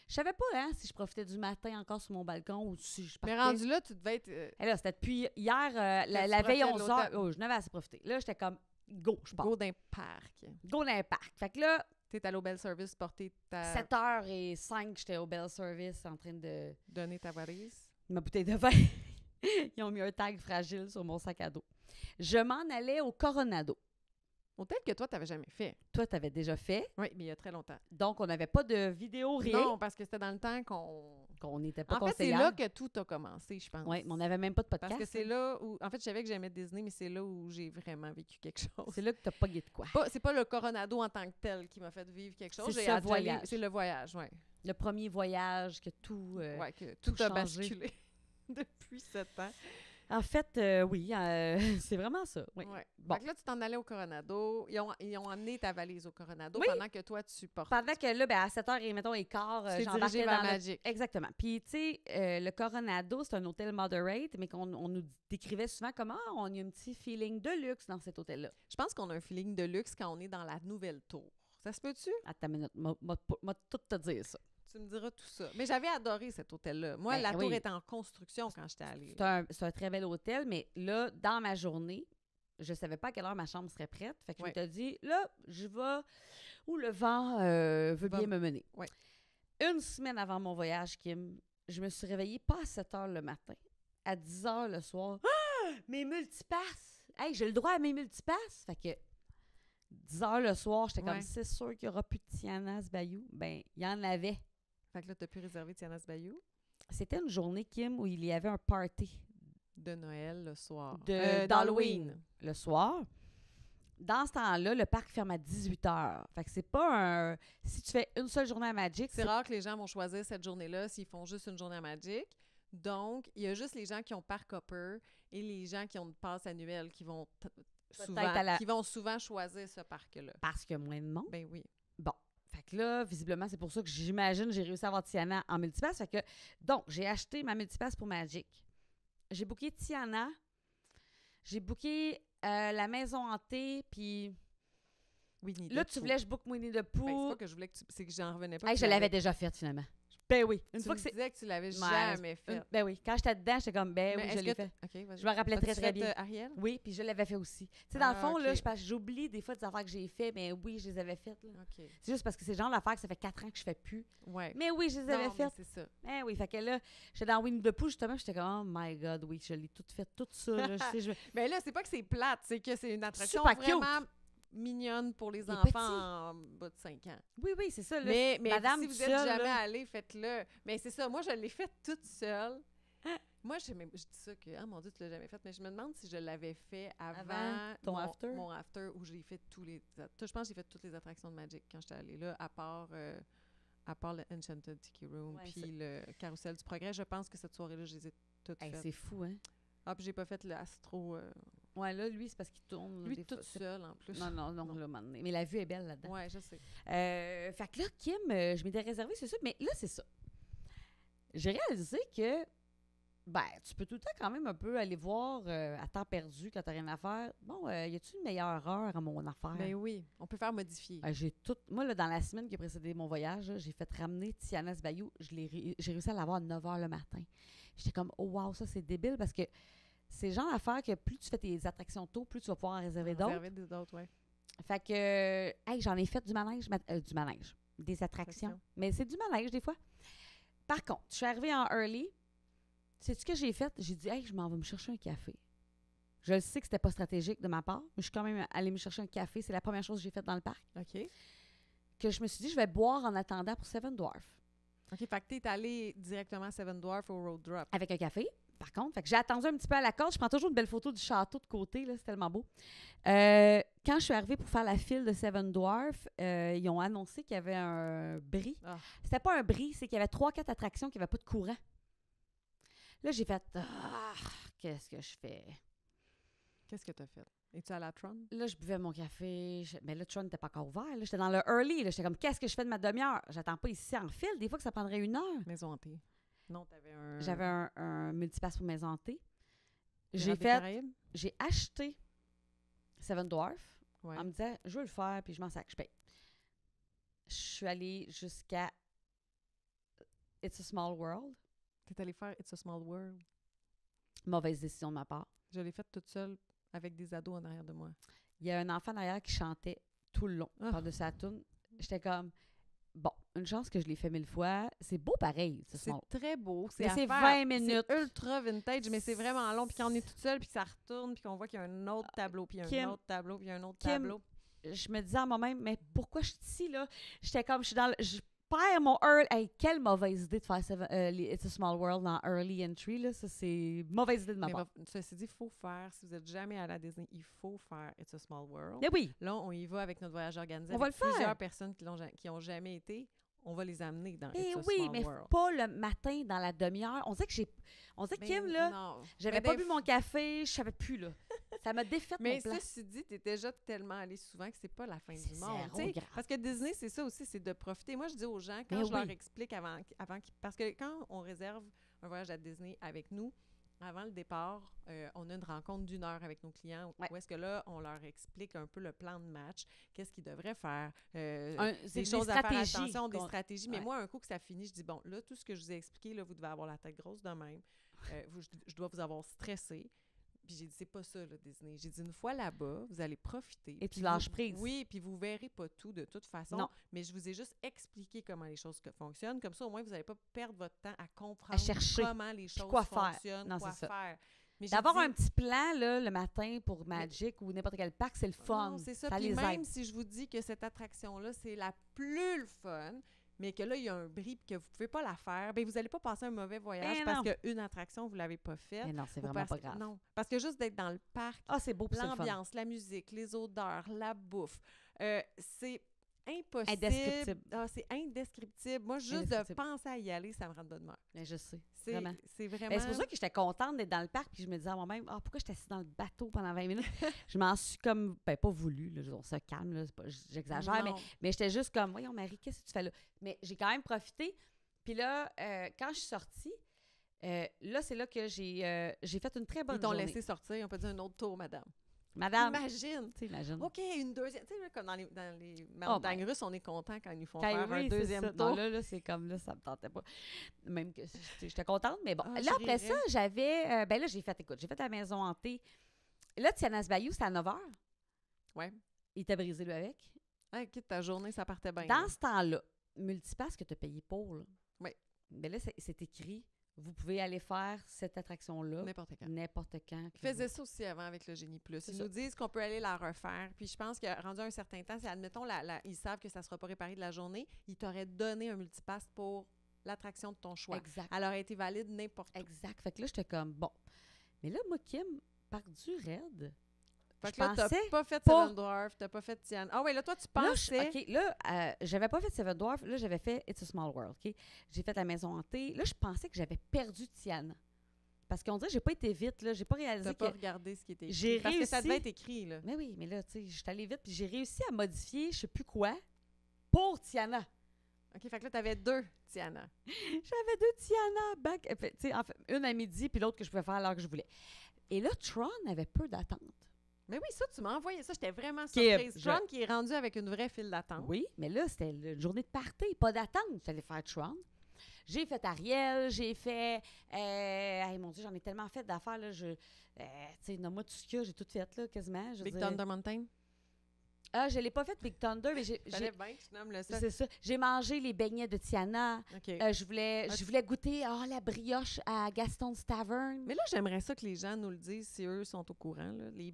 Je savais pas hein, si je profitais du matin encore sur mon balcon ou si je partais. Mais rendu là, tu devais être... Et là, c'était depuis hier, la veille 11h. Oh, je n'avais assez profité. Là, j'étais comme, go, je pars. Go d'un parc. Go dans un parc. Fait que là, T'es allé au Bell Service porter ta... 7h05, j'étais au Bell Service en train de... Donner ta valise. Ma bouteille de vin. Ils ont mis un tag fragile sur mon sac à dos. Je m'en allais au Coronado. Hôtel que toi, t'avais jamais fait. Toi, tu avais déjà fait. Oui, mais il y a très longtemps. Donc, on n'avait pas de vidéo, rien. Non, parce que c'était dans le temps Qu'on n'était pas En fait, c'est conseillable. là que tout a commencé, je pense. Oui, mais on n'avait même pas de podcast. Parce que c'est là où... En fait, je savais que j'aimais Disney, mais c'est là où j'ai vraiment vécu quelque chose. C'est là que tu n'as pas gué de quoi. C'est pas le Coronado en tant que tel qui m'a fait vivre quelque chose. C'est ce voyage. C'est le voyage, oui. Le premier voyage que tout... Oui, que tout a changé. basculé depuis 7 ans. En fait, oui, c'est vraiment ça. Oui. Ouais. Bon. Fait que là, tu t'en allais au Coronado. Ils ont amené ta valise au Coronado Oui. pendant que toi, tu portes. Pendant que là, ben, à 7h, mettons, et quart, Tu t'es j'embarquais dirigé dans vers le... Magic. Exactement. Puis, tu sais, le Coronado, c'est un hôtel moderate, mais qu'on nous décrivait souvent comme « Ah, on a un petit feeling de luxe dans cet hôtel-là. » Je pense qu'on a un feeling de luxe quand on est dans la nouvelle tour. Ça se peut-tu? Attends une minute, m'a tout te dire ça. Tu me diras tout ça. Mais j'avais adoré cet hôtel-là. Moi, Ben la tour oui. était en construction quand j'étais allée. C'est un très bel hôtel, mais là, dans ma journée, je savais pas à quelle heure ma chambre serait prête. Fait que Ouais. je me suis dit, là, je vais où le vent veut bien me mener. Ouais. Une semaine avant mon voyage, Kim, je me suis réveillée pas à 7 h le matin, à 10 h le soir. Ah! Mes multipasses! Hey, j'ai le droit à mes multipasses! Fait que 10 h le soir, j'étais Ouais. comme, c'est sûr qu'il n'y aura plus de Tiana à ce bayou. Ben, il y en avait. Fait que là, tu as pu réserver Tiana's Bayou C'était une journée, Kim, où il y avait un party de Noël le soir. d'Halloween le soir. Dans ce temps-là, le parc ferme à 18 h. Fait que c'est pas un... Si tu fais une seule journée à Magic, C'est rare que les gens vont choisir cette journée-là s'ils font juste une journée à Magic. Donc, il y a juste les gens qui ont Parc Hopper et les gens qui ont une passe annuelle qui vont souvent choisir ce parc-là. parce qu'il y a moins de monde. Ben oui. Bon. Fait que là, visiblement, c'est pour ça que j'imagine j'ai réussi à avoir Tiana en multipass. Fait que, donc, j'ai acheté ma multipass pour Magic. J'ai booké Tiana. J'ai booké la maison hantée, puis... Winnie Là, the tu Pooh. voulais que je book Winnie the Ben, c'est Pooh. pas que je voulais que c'est que j'en revenais pas. Hey, que je tu l'avais l'avais- déjà faite, finalement. Ben oui. Une Tu fois me que c'est... disais que tu l'avais Ouais, jamais fait. Ben oui. Quand j'étais dedans, j'étais comme, ben Mais oui, est-ce je l'ai que fait. OK, vas-y. Je me rappelais très, As-tu très fait, bien. Ariel? Oui, puis je l'avais fait aussi. Tu sais, dans le Ah, fond, là, ok. j'oublie des fois des affaires que j'ai fait, mais oui, je les avais faites. Là. OK. C'est juste parce que c'est le genre d'affaires que ça fait 4 ans que je fais plus. Ouais. Mais oui, je les avais Non, mais faites. c'est ça. Eh oui, fait que là, j'étais dans Winnie the Pooh, justement, j'étais comme, oh my God, oui, je l'ai tout fait, tout ça. Là, tu sais, Mais là, c'est pas que c'est plate, c'est que c'est une attraction Super cute. vraiment mignonne pour les Les enfants petits. en bas de 5 ans. Oui, oui, c'est ça. Là, Mais Madame si vous toute êtes seule, jamais là. allé, faites-le. Mais c'est ça, moi, je l'ai faite toute seule. Moi, je dis ça que, ah mon Dieu, tu l'as jamais fait, mais je me demande si je l'avais fait avant ton after? mon after, où j'ai fait je pense que j'ai fait toutes les attractions de Magic quand j'étais allée là, à part le Enchanted Tiki Room, Ouais, puis le Carrousel du Progrès. Je pense que cette soirée-là, je les ai toutes Hey, faites. c'est fou, hein? Ah, puis j'ai pas fait le Ouais, là, lui, c'est parce qu'il tourne. là, lui, des toute fois, c'est- seule, en plus. Non, là, à un moment donné. Mais la vue est belle là-dedans. Ouais, je sais. Fait que là, Kim, je m'étais réservé, c'est ça. Mais là, c'est ça. J'ai réalisé que, ben, tu peux tout le temps quand même un peu aller voir à temps perdu quand t'as rien à faire. Bon, y a-tu une meilleure heure à mon affaire? Ben oui, on peut faire modifier. J'ai tout. Moi, là, dans la semaine qui a précédé mon voyage, là, j'ai fait ramener Tiana's Bayou. J'ai réussi à l'avoir à 9 h le matin. J'étais comme, oh wow, ça c'est débile parce que c'est le genre d'affaire que plus tu fais tes attractions tôt, plus tu vas pouvoir en réserver d'autres. Réserver des autres, ouais. Fait que, hey, j'en ai fait du manège, des attractions. Attraction. Mais c'est du manège des fois. Par contre, je suis arrivée en early. Sais-tu ce que j'ai fait? J'ai dit, hey, je m'en vais me chercher un café. Je le sais que c'était pas stratégique de ma part, mais je suis quand même allée me chercher un café. C'est la première chose que j'ai faite dans le parc. OK. Que je me suis dit, je vais boire en attendant pour Seven Dwarfs. OK, fait que t'es allé directement à Seven Dwarfs au Road Drop. Avec un café, par contre. Fait que j'ai attendu un petit peu à la corde. Je prends toujours une belle photo du château de côté, là, c'est tellement beau. Quand je suis arrivée pour faire la file de Seven Dwarfs, ils ont annoncé qu'il y avait un bris. Ah. C'était pas un bris, c'est qu'il y avait 3-4 attractions qui n'avaient pas de courant. Là, j'ai fait qu'est-ce que je fais? Qu'est-ce que t'as fait? Es-tu à la Tron? Là, je buvais mon café. Mais là, Tron n'était pas encore ouvert. Là. J'étais dans le early. Là. J'étais comme, qu'est-ce que je fais de ma demi-heure? J'attends pas ici en file. Des fois que ça prendrait 1 heure. Maison hantée. Non, t'avais un... J'avais un multipass pour Maison hantée. Pirates des J'ai acheté Seven Dwarfs Ouais. en me disant, je veux le faire, puis je m'en sac, je paye. Je suis allée jusqu'à It's a Small World. T'es allée faire It's a Small World. Mauvaise décision de ma part. Je l'ai faite toute seule avec des ados en arrière de moi. Il y a un enfant derrière qui chantait tout le long par-dessus la toune. J'étais comme, bon, une chance que je l'ai fait 1000 fois. C'est beau pareil. C'est très beau. Mais c'est 20 minutes. C'est ultra vintage, mais c'est vraiment long. Puis quand on est toute seule, puis que ça retourne, puis qu'on voit qu'il y a un autre tableau, puis un autre tableau, puis un autre tableau. Je me disais à moi-même, mais pourquoi je suis ici, là? J'étais comme, je suis dans je perds mon early... Hey, quelle mauvaise idée de faire It's a Small World en early entry, là. Ça, c'est mauvaise idée de ma part. Ceci dit, il faut faire. Si vous n'êtes jamais allé à Disney, il faut faire It's a Small World. Mais oui. Là, on y va avec notre voyage organisé. On va le faire. Plusieurs personnes qui ont jamais été. On va les amener dans It's a Small World. Mais pas le matin dans la demi-heure. On dirait que Kim, là, j'avais pas bu mon café, je savais plus, là. Ça m'a défaite mon plan. Mais ceci dit, t'es déjà tellement allé souvent que c'est pas la fin du monde. Parce que Disney, c'est ça aussi, c'est de profiter. Moi, je dis aux gens, quand je leur explique avant parce que quand on réserve un voyage à Disney avec nous, avant le départ, on a une rencontre d'1 heure avec nos clients où est-ce que là, on leur explique un peu le plan de match, qu'est-ce qu'ils devraient faire, des choses à faire attention, des stratégies. Mais moi, un coup que ça finit, je dis, bon, là, tout ce que je vous ai expliqué, là, vous devez avoir la tête grosse de même. Je dois vous avoir stressé. Puis j'ai dit, c'est pas ça, là, Disney. J'ai dit, une fois là-bas, vous allez profiter. Et tu lâches prise. Oui, puis vous verrez pas tout de toute façon. Non. Mais je vous ai juste expliqué comment les choses fonctionnent. Comme ça, au moins, vous n'allez pas perdre votre temps à comprendre comment les choses fonctionnent, quoi faire. Mais d'avoir un petit plan là, le matin pour Magic ou n'importe quel parc, c'est le fun. Non, c'est ça. Puis même si je vous dis que cette attraction-là, c'est la plus le fun, mais que là, il y a un bris et que vous ne pouvez pas la faire, bien, vous n'allez pas passer un mauvais voyage parce qu'une attraction, vous ne l'avez pas faite. Mais non, c'est vraiment pas grave. Non, parce que juste d'être dans le parc, c'est beau, l'ambiance, la musique, les odeurs, la bouffe, c'est impossible. Indescriptible. C'est indescriptible. Moi, juste de penser à y aller, ça me rend de bonne humeur. Mais je sais. C'est vraiment... C'est pour ça que j'étais contente d'être dans le parc puis je me disais à moi-même, pourquoi j'étais assise dans le bateau pendant 20 minutes? Je m'en suis comme, pas voulu, là, on se calme, là, j'exagère, mais j'étais juste comme, voyons Marie, qu'est-ce que tu fais là? Mais j'ai quand même profité. Puis là, quand je suis sortie, là, c'est là que j'ai fait une très bonne journée. Ils t'ont laissé sortir, ils ont pas dit un autre tour, madame. Madame. Imagine. OK, une deuxième. Tu sais, comme dans les montagnes russes, on est content quand ils nous font faire un deuxième tour. Non, là, c'est comme là, ça me tentait pas. Même que j'étais contente, mais bon. Là, après ça, j'avais. Là, j'ai fait la maison hantée. Là, Tiana's Bayou, c'était à 9 h. Ouais. Il t'a brisé, lui, avec. Quitte ta journée, ça partait bien. Dans ce temps-là, Multipass que tu as payé pour, là. Oui. Mais là, c'est écrit. Vous pouvez aller faire cette attraction-là. N'importe quand. Ils faisaient ça aussi avant avec le Génie Plus. Ils nous disent qu'on peut aller la refaire. Puis je pense que rendu à un certain temps, si admettons, ils savent que ça ne sera pas réparé de la journée, ils t'auraient donné un multipass pour l'attraction de ton choix. Exact. Elle aurait été valide n'importe où. Exact. Fait que là, j'étais comme, bon. Mais là, moi, Kim, par du raide. Fait que là, t'as pas fait Seven Dwarfs, t'as pas fait Tiana. Ah oui, là, toi, tu pensais... J'avais pas fait Seven Dwarfs. Là, j'avais fait It's a Small World, OK? J'ai fait la maison hantée. Là, je pensais que j'avais perdu Tiana. Parce qu'on dirait que j'ai pas été vite, là. J'ai pas réalisé T'as pas regardé ce qui était écrit. Parce que ça devait être écrit, là. Mais oui, mais là, tu sais, je suis allée vite, puis j'ai réussi à modifier je sais plus quoi pour Tiana. OK, fait que là, t'avais 2 Tiana. J'avais 2 Tiana tu sais, en fait, une à midi, puis l'autre que je pouvais faire à l'heure que je voulais. Et là, Tron avait peu d'attente. Mais oui, ça, tu m'as envoyé ça. J'étais vraiment surprise. Tron qui est rendu avec une vraie file d'attente. Oui, mais là, c'était une journée de party, pas d'attente. J'allais faire Tron. J'ai fait Ariel, j'ai fait... mon Dieu, j'en ai tellement fait d'affaires, là. Tu sais, nomme-moi tout ce qu'il y a, j'ai tout fait, là, quasiment. Big Thunder Mountain? Je l'ai pas fait Big Thunder, mais fallait bien que tu nommes le ça. C'est ça. J'ai mangé les beignets de Tiana. Okay. Je voulais goûter la brioche à Gaston's Tavern. Mais là, j'aimerais ça que les gens nous le disent si eux sont au courant. Là. Les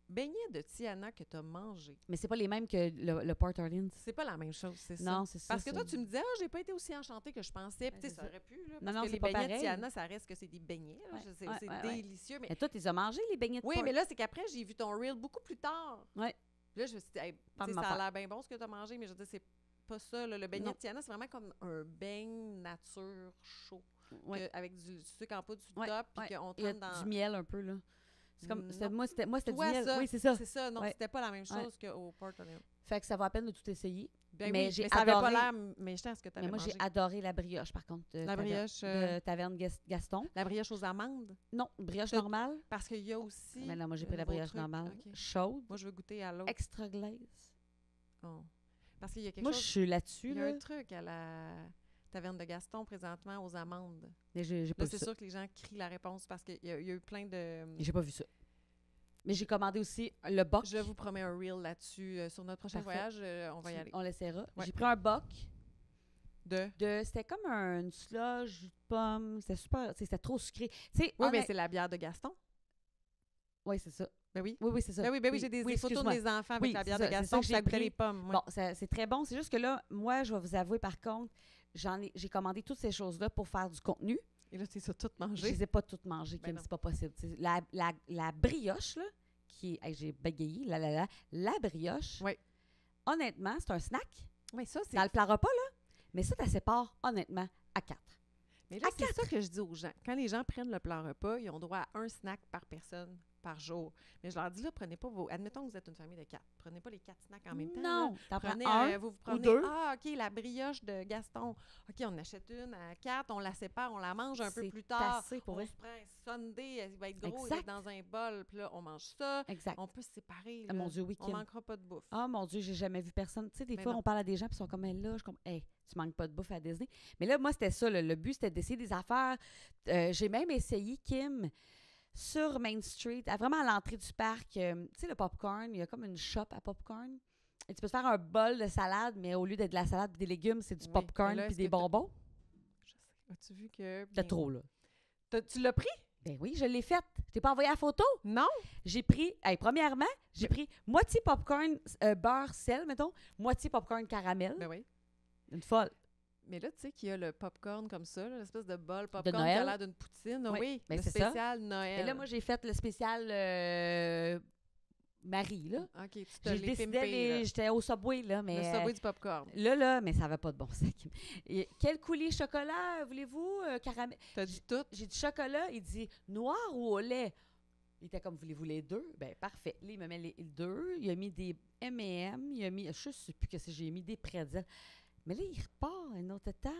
beignets de Tiana que tu as mangés. Mais c'est pas les mêmes que le Port Orleans. C'est pas la même chose, c'est ça. Non, c'est ça. Parce que toi, tu me disais, j'ai pas été aussi enchantée que je pensais. Puis ça aurait pu, là. Parce que les beignets pareil. De Tiana, ça reste que c'est des beignets. C'est délicieux. Mais toi, tu les as mangés, les beignets de Port? Oui, mais là, c'est qu'après, j'ai vu ton reel beaucoup plus tard. Oui. Là, je me suis dit, ça a l'air bien bon ce que tu as mangé, mais je veux dire, c'est pas ça. Là. Le beignet de Tiana, c'est vraiment comme un beigne nature chaud. Avec du sucre en poudre sur le top, puis qu'on trempe dans... du miel un peu, là. C'est comme, moi, c'était du miel. Ça, oui, c'est ça. C'est ça. Non, c'était pas la même chose qu'au Port Orleans. Fait que ça vaut la peine de tout essayer. Ben mais j'ai ça avait pas l'air méchant ce que tu avais mangé. Mais moi, j'ai adoré la brioche, par contre. La brioche... de Taverne Gaston. La brioche aux amandes? Non, brioche normale. Parce qu'il y a aussi... Mais là, moi, j'ai pris la brioche normale. Chaude. Moi, je veux goûter à l'autre. Extra glaze. Oh. Parce qu'il y a quelque chose... Moi, je suis là-dessus. Il y a un truc à la... Taverne de Gaston présentement aux amandes. Mais j'ai pas Là, vu c'est ça. sûr que les gens crient la réponse parce qu'il y a eu plein de... J'ai pas vu ça. Mais j'ai commandé aussi le boc. Je vous promets un reel là-dessus. Sur notre prochain Parfait. voyage, on va y aller. On l'essaiera. Ouais. J'ai pris un boc. De? C'était comme une slush de pomme. C'était super. C'était trop sucré. T'sais, Oui, mais c'est la bière de Gaston. Oui, c'est ça. Ben oui. Oui, c'est ça. Ben oui, j'ai des photos de mes enfants avec Oui, la bière c'est de ça, Gaston, c'est puis ça ça que j'ai goûtait les pris. pommes. Bon, c'est très bon. C'est juste que là, moi, je vais vous avouer, par contre, j'ai commandé toutes ces choses-là pour faire du contenu. Et là, tu ça tout Je mangé. les ai pas toutes mangées, Ben Kim, non. c'est pas possible. La brioche, là, qui est... Hey, j'ai bégayé. La brioche, Oui. honnêtement, c'est un snack. Oui, ça, c'est... Dans le plat repas, là. Mais ça, tu sépares, honnêtement, à 4. Mais là, À c'est ça que je dis aux gens. Quand les gens prennent le plan repas, ils ont droit à un snack par personne par jour. Mais je leur dis, là, prenez pas vos... Admettons que vous êtes une famille de 4. Prenez pas les 4 snacks en même temps. Non, là. t'en prends Prenez, un vous prenez, ou deux. Ah, OK, la brioche de Gaston. OK, on achète une à 4, on la sépare, on la mange un peu C'est plus tard. assez pour On vrai. se prend un sundae, il va être gros, il Exact. va être dans un bol, puis là, on mange ça. Exact. On peut se séparer. Ah, là. mon Dieu, oui, On Kim. manquera pas de bouffe. Ah, mon Dieu, j'ai jamais vu personne. Tu sais, des Mais fois, non. on parle à des gens, puis ils sont comme, là, je suis comme, hey, tu manques pas de bouffe à Disney. Mais là, moi, c'était ça. Le but, c'était d'essayer des affaires. J'ai même essayé, Kim, sur Main Street, vraiment à l'entrée du parc. Tu sais, le popcorn, il y a comme une shop à popcorn. Et tu peux te faire un bol de salade, mais au lieu d'être de la salade et des légumes, c'est du Oui, popcorn mais là, puis est-ce des que t'as- bonbons. Je sais. As-tu vu que... C'est trop, là. Tu l'as pris? Ben oui, je l'ai faite. Je t'ai pas envoyé la photo. Non? J'ai pris, premièrement, j'ai pris moitié popcorn beurre sel, mettons, moitié popcorn caramel. Ben oui. Une folle. Mais là, tu sais qu'il y a le popcorn comme ça, là, l'espèce de bol popcorn qui Noël? a l'air d'une poutine. Oui, Oui, ben le c'est ça. spécial Noël. Et là, moi, j'ai fait le spécial Marie, là. OK, tu te J'ai l'es décidé pimpé, d'aller, j'étais au Subway, là, là. mais... Le Subway du popcorn. Là, mais ça n'avait pas de bon sens. Et quel coulis chocolat voulez-vous? Caramel? T'as dit tout? J'ai dit chocolat, il dit noir ou au lait? Il était comme, voulez-vous les deux? Ben parfait. Là, il me met les deux. Il a mis des M&M. Il a mis, je ne sais plus que c'est, j'ai mis des pretzels. Mais là, il repart un autre étage.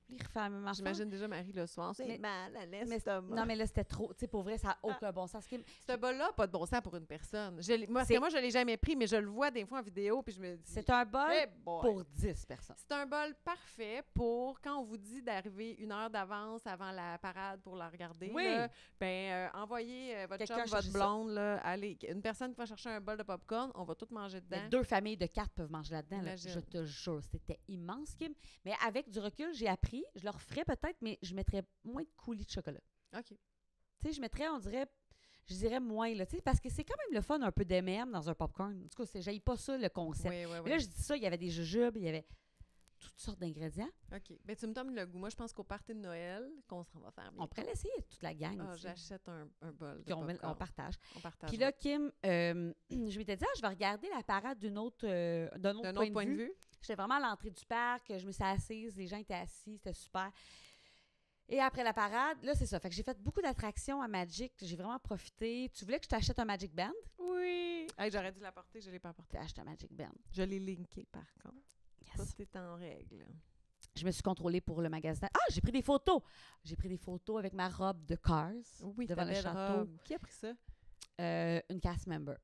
Puis il refait la même affaire. J'imagine déjà Marie le soir. Mais- C'est mal à Mais- l'estomac. Non, mais là, c'était trop. Tu sais, pour vrai, ça n'a aucun bon sens. Ce bol-là, pas de bon sens pour une personne. Parce C'est- que moi, je ne l'ai jamais pris, mais je le vois des fois en vidéo, puis je me dis... C'est un bol Eh boy! pour 10 personnes. C'est un bol parfait pour quand on vous dit d'arriver 1 heure d'avance avant la parade pour la regarder. Oui. Là, ben, envoyez votre Quelqu'un chum, votre chercher ça. blonde. Là, allez, une personne qui va chercher un bol de popcorn, on va tout manger dedans. Mais 2 familles de 4 peuvent manger là-dedans. Là. Imagine. Je te jure, c'était immense, Kim. Mais avec du recul, j'ai appris. Je le referais peut-être, mais je mettrais moins de coulis de chocolat. OK. Tu sais, je mettrais, je dirais moins, là, tu sais, parce que c'est quand même le fun un peu d'M&M dans un popcorn. En tout cas, j'haïs pas ça, le concept. Oui, oui, Mais là, oui. je dis ça, il y avait des jujubes, il y avait toutes sortes d'ingrédients. OK. Ben, tu me donnes le goût. Moi, je pense qu'au party de Noël, qu'on s'en va faire bien. On pourrait l'essayer, toute la gang. Ah, tu sais. j'achète un bol de Puis on popcorn. partage. On partage. Puis là, Kim, je m'étais dit, je vais regarder la parade d'un autre point de vue. J'étais vraiment à l'entrée du parc, je me suis assise, les gens étaient assis, c'était super. Et après la parade, là, c'est ça. Fait que j'ai fait beaucoup d'attractions à Magic. J'ai vraiment profité. Tu voulais que je t'achète un Magic Band? Oui. Hey, j'aurais dû l'apporter, je ne l'ai pas apporté. T'as acheté un Magic Band. Je l'ai linké, par contre. Yes. Tout est en règle. Je me suis contrôlée pour le magasin. Ah, j'ai pris des photos. J'ai pris des photos avec ma robe de Cars Oui, devant ta le belle château. robe. Qui a pris ça? Une cast member.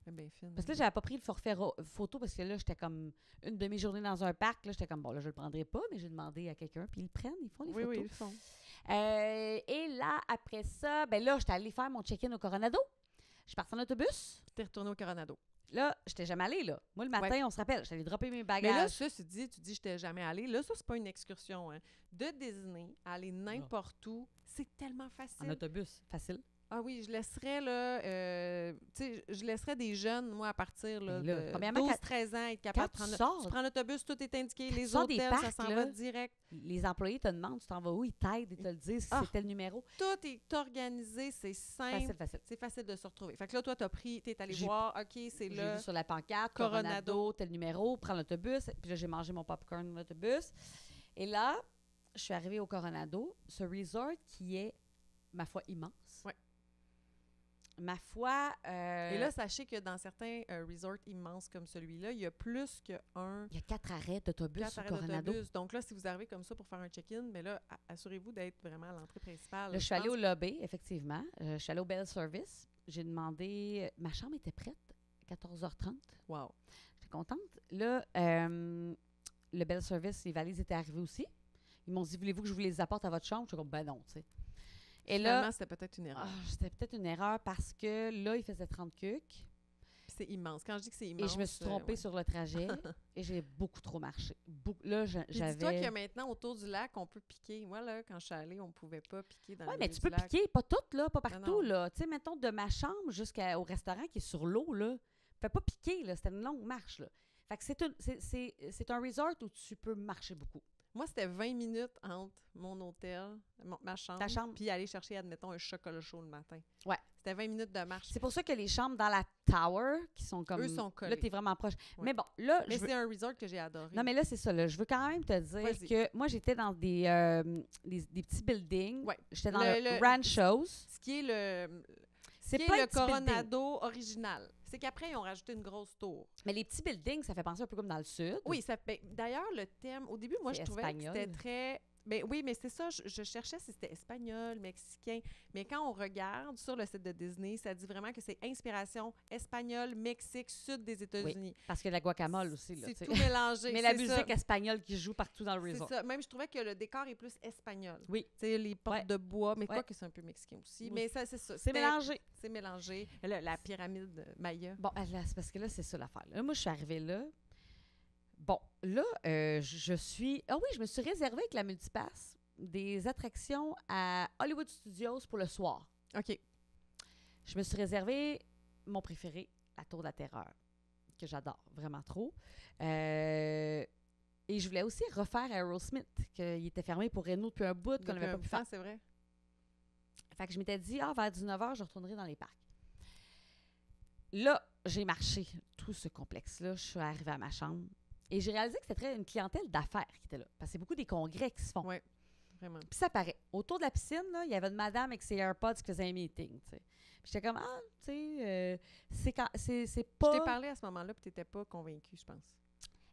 Elle est bien fine. Parce que là, j'avais pas pris le forfait photo parce que là, j'étais comme une demi-journée dans un parc. Là, j'étais comme, bon, là, je le prendrai pas, mais j'ai demandé à quelqu'un. Puis ils le prennent, ils font les Oui, photos. oui, ils le font. Et là, après ça, ben là, j'étais allée faire mon check-in au Coronado. Je suis partie en autobus. T'es retourné au Coronado. Là, j'étais jamais allée, là. Moi, le matin, Ouais. on se rappelle, j'allais dropper mes Mais bagages. là, ça, tu dis, j'étais jamais allée. Là, ça, c'est pas une excursion. Hein. De Disney, aller n'importe où, c'est tellement facile. En autobus, facile. Ah oui, je laisserais, là, tu sais, je laisserais des jeunes, moi, à partir là, Mais là, de premièrement, 12-13 ans, être capable de tu prendre... sors, Tu prends l'autobus, tout est indiqué, Quand les tu sors des hôtels, parcs, ça s'en là, va direct. les employés te demandent, tu t'en vas où, ils t'aident, ils te le disent, Ah. c'est tel numéro. Tout est organisé, c'est simple. Facile. C'est facile de se retrouver. Fait que là, toi, t'es allé J'ai- voir, OK, c'est J'ai là. vu sur la pancarte, Coronado. Coronado, tel numéro, prends l'autobus. Puis là, j'ai mangé mon popcorn dans l'autobus. Et là, je suis arrivée au Coronado, ce resort qui est, ma foi, immense. Ouais. Ma foi... Et là, sachez que dans certains resorts immenses comme celui-là, il y a plus qu'un... il y a 4 arrêts d'autobus 4 au arrêts Coronado. d'autobus. Donc là, si vous arrivez comme ça pour faire un check-in, mais là, assurez-vous d'être vraiment à l'entrée principale. Là, je suis allée pense- au lobby, effectivement. Je suis allée au Bell Service. J'ai demandé... ma chambre était prête à 14h30. Wow. J'étais contente. Là, le Bell Service, les valises étaient arrivées aussi. Ils m'ont dit, voulez-vous que je vous les apporte à votre chambre? Je suis comme, ben non, tu sais. Et Finalement, là, c'était peut-être une erreur. c'était peut-être une erreur parce que là, il faisait 30 cucs. Puis c'est immense. Quand je dis que c'est Et immense... je me suis trompée sur le trajet et j'ai beaucoup trop marché. Là, Puis j'avais... dis-toi que maintenant, autour du lac, on peut piquer. Moi, là, quand je suis allée, on ne pouvait pas piquer dans Oui, le mais milieu tu du peux lac. piquer, pas toutes, là, pas partout, non. là. Tu sais, mettons, de ma chambre jusqu'au restaurant qui est sur l'eau, là, tu peux pas piquer, là. C'était une longue marche, là. Fait que c'est un resort où tu peux marcher beaucoup. Moi, c'était 20 minutes entre mon hôtel, ma chambre, Ta chambre. puis aller chercher, admettons, un chocolat chaud le matin. Ouais. C'était 20 minutes de marche. C'est pour ça que les chambres dans la tower, qui sont comme... Eux sont collés. Là, t'es vraiment proche. Ouais. Mais bon, là... Mais c'est un resort que j'ai adoré. Non, mais là, c'est ça, là. Je veux quand même te dire Vas-y. que moi, j'étais dans des petits buildings. Ouais. J'étais dans Le- le le- Ranchos. Ce qui est le... C'est qui est pas le un petit building. Coronado original. C'est qu'après, ils ont rajouté une grosse tour. Mais les petits buildings, ça fait penser un peu comme dans le sud. Oui, d'ailleurs, le thème, au début, moi, C'est je trouvais espagnol. que c'était très... Ben, oui, mais c'est ça, je cherchais si c'était espagnol, mexicain. Mais quand on regarde sur le site de Disney, ça dit vraiment que c'est inspiration espagnole, Mexique, sud des États-Unis. Parce que la guacamole aussi, là, C'est tu sais. tout mélangé. Mais la c'est musique ça. espagnole qui joue partout dans le C'est resort. ça. Même, je trouvais que le décor est plus espagnol. Oui. Tu sais, les portes Ouais. de bois, mais Ouais. quoi que c'est un peu mexicain aussi. Oui. Mais ça, c'est ça. C'est C'était- mélangé. C'est mélangé. La pyramide Maya. Bon, là, c'est parce que là, c'est ça l'affaire. Là, moi, je suis arrivée là. Bon, là, je suis... Ah oui, je me suis réservée avec la Multipass des attractions à Hollywood Studios pour le soir. OK. Je me suis réservé mon préféré, la Tour de la Terreur, que j'adore vraiment trop. Et je voulais aussi refaire Aerosmith, qu'il était fermé pour Reno depuis un bout, qu'on Depuis n'avait un pas pu temps, faire. c'est vrai. Fait que je m'étais dit, vers 19h, je retournerai dans les parcs. Là, j'ai marché tout ce complexe-là. Je suis arrivée à ma chambre. Et j'ai réalisé que c'était une clientèle d'affaires qui était là. Parce que c'est beaucoup des congrès qui se font. Oui, vraiment. Puis ça paraît. Autour de la piscine, là, il y avait une madame avec ses AirPods qui faisait un meeting. T'sais. Puis j'étais comme, tu sais, c'est Je pas... t'ai parlé à ce moment-là, puis tu n'étais pas convaincue, je pense.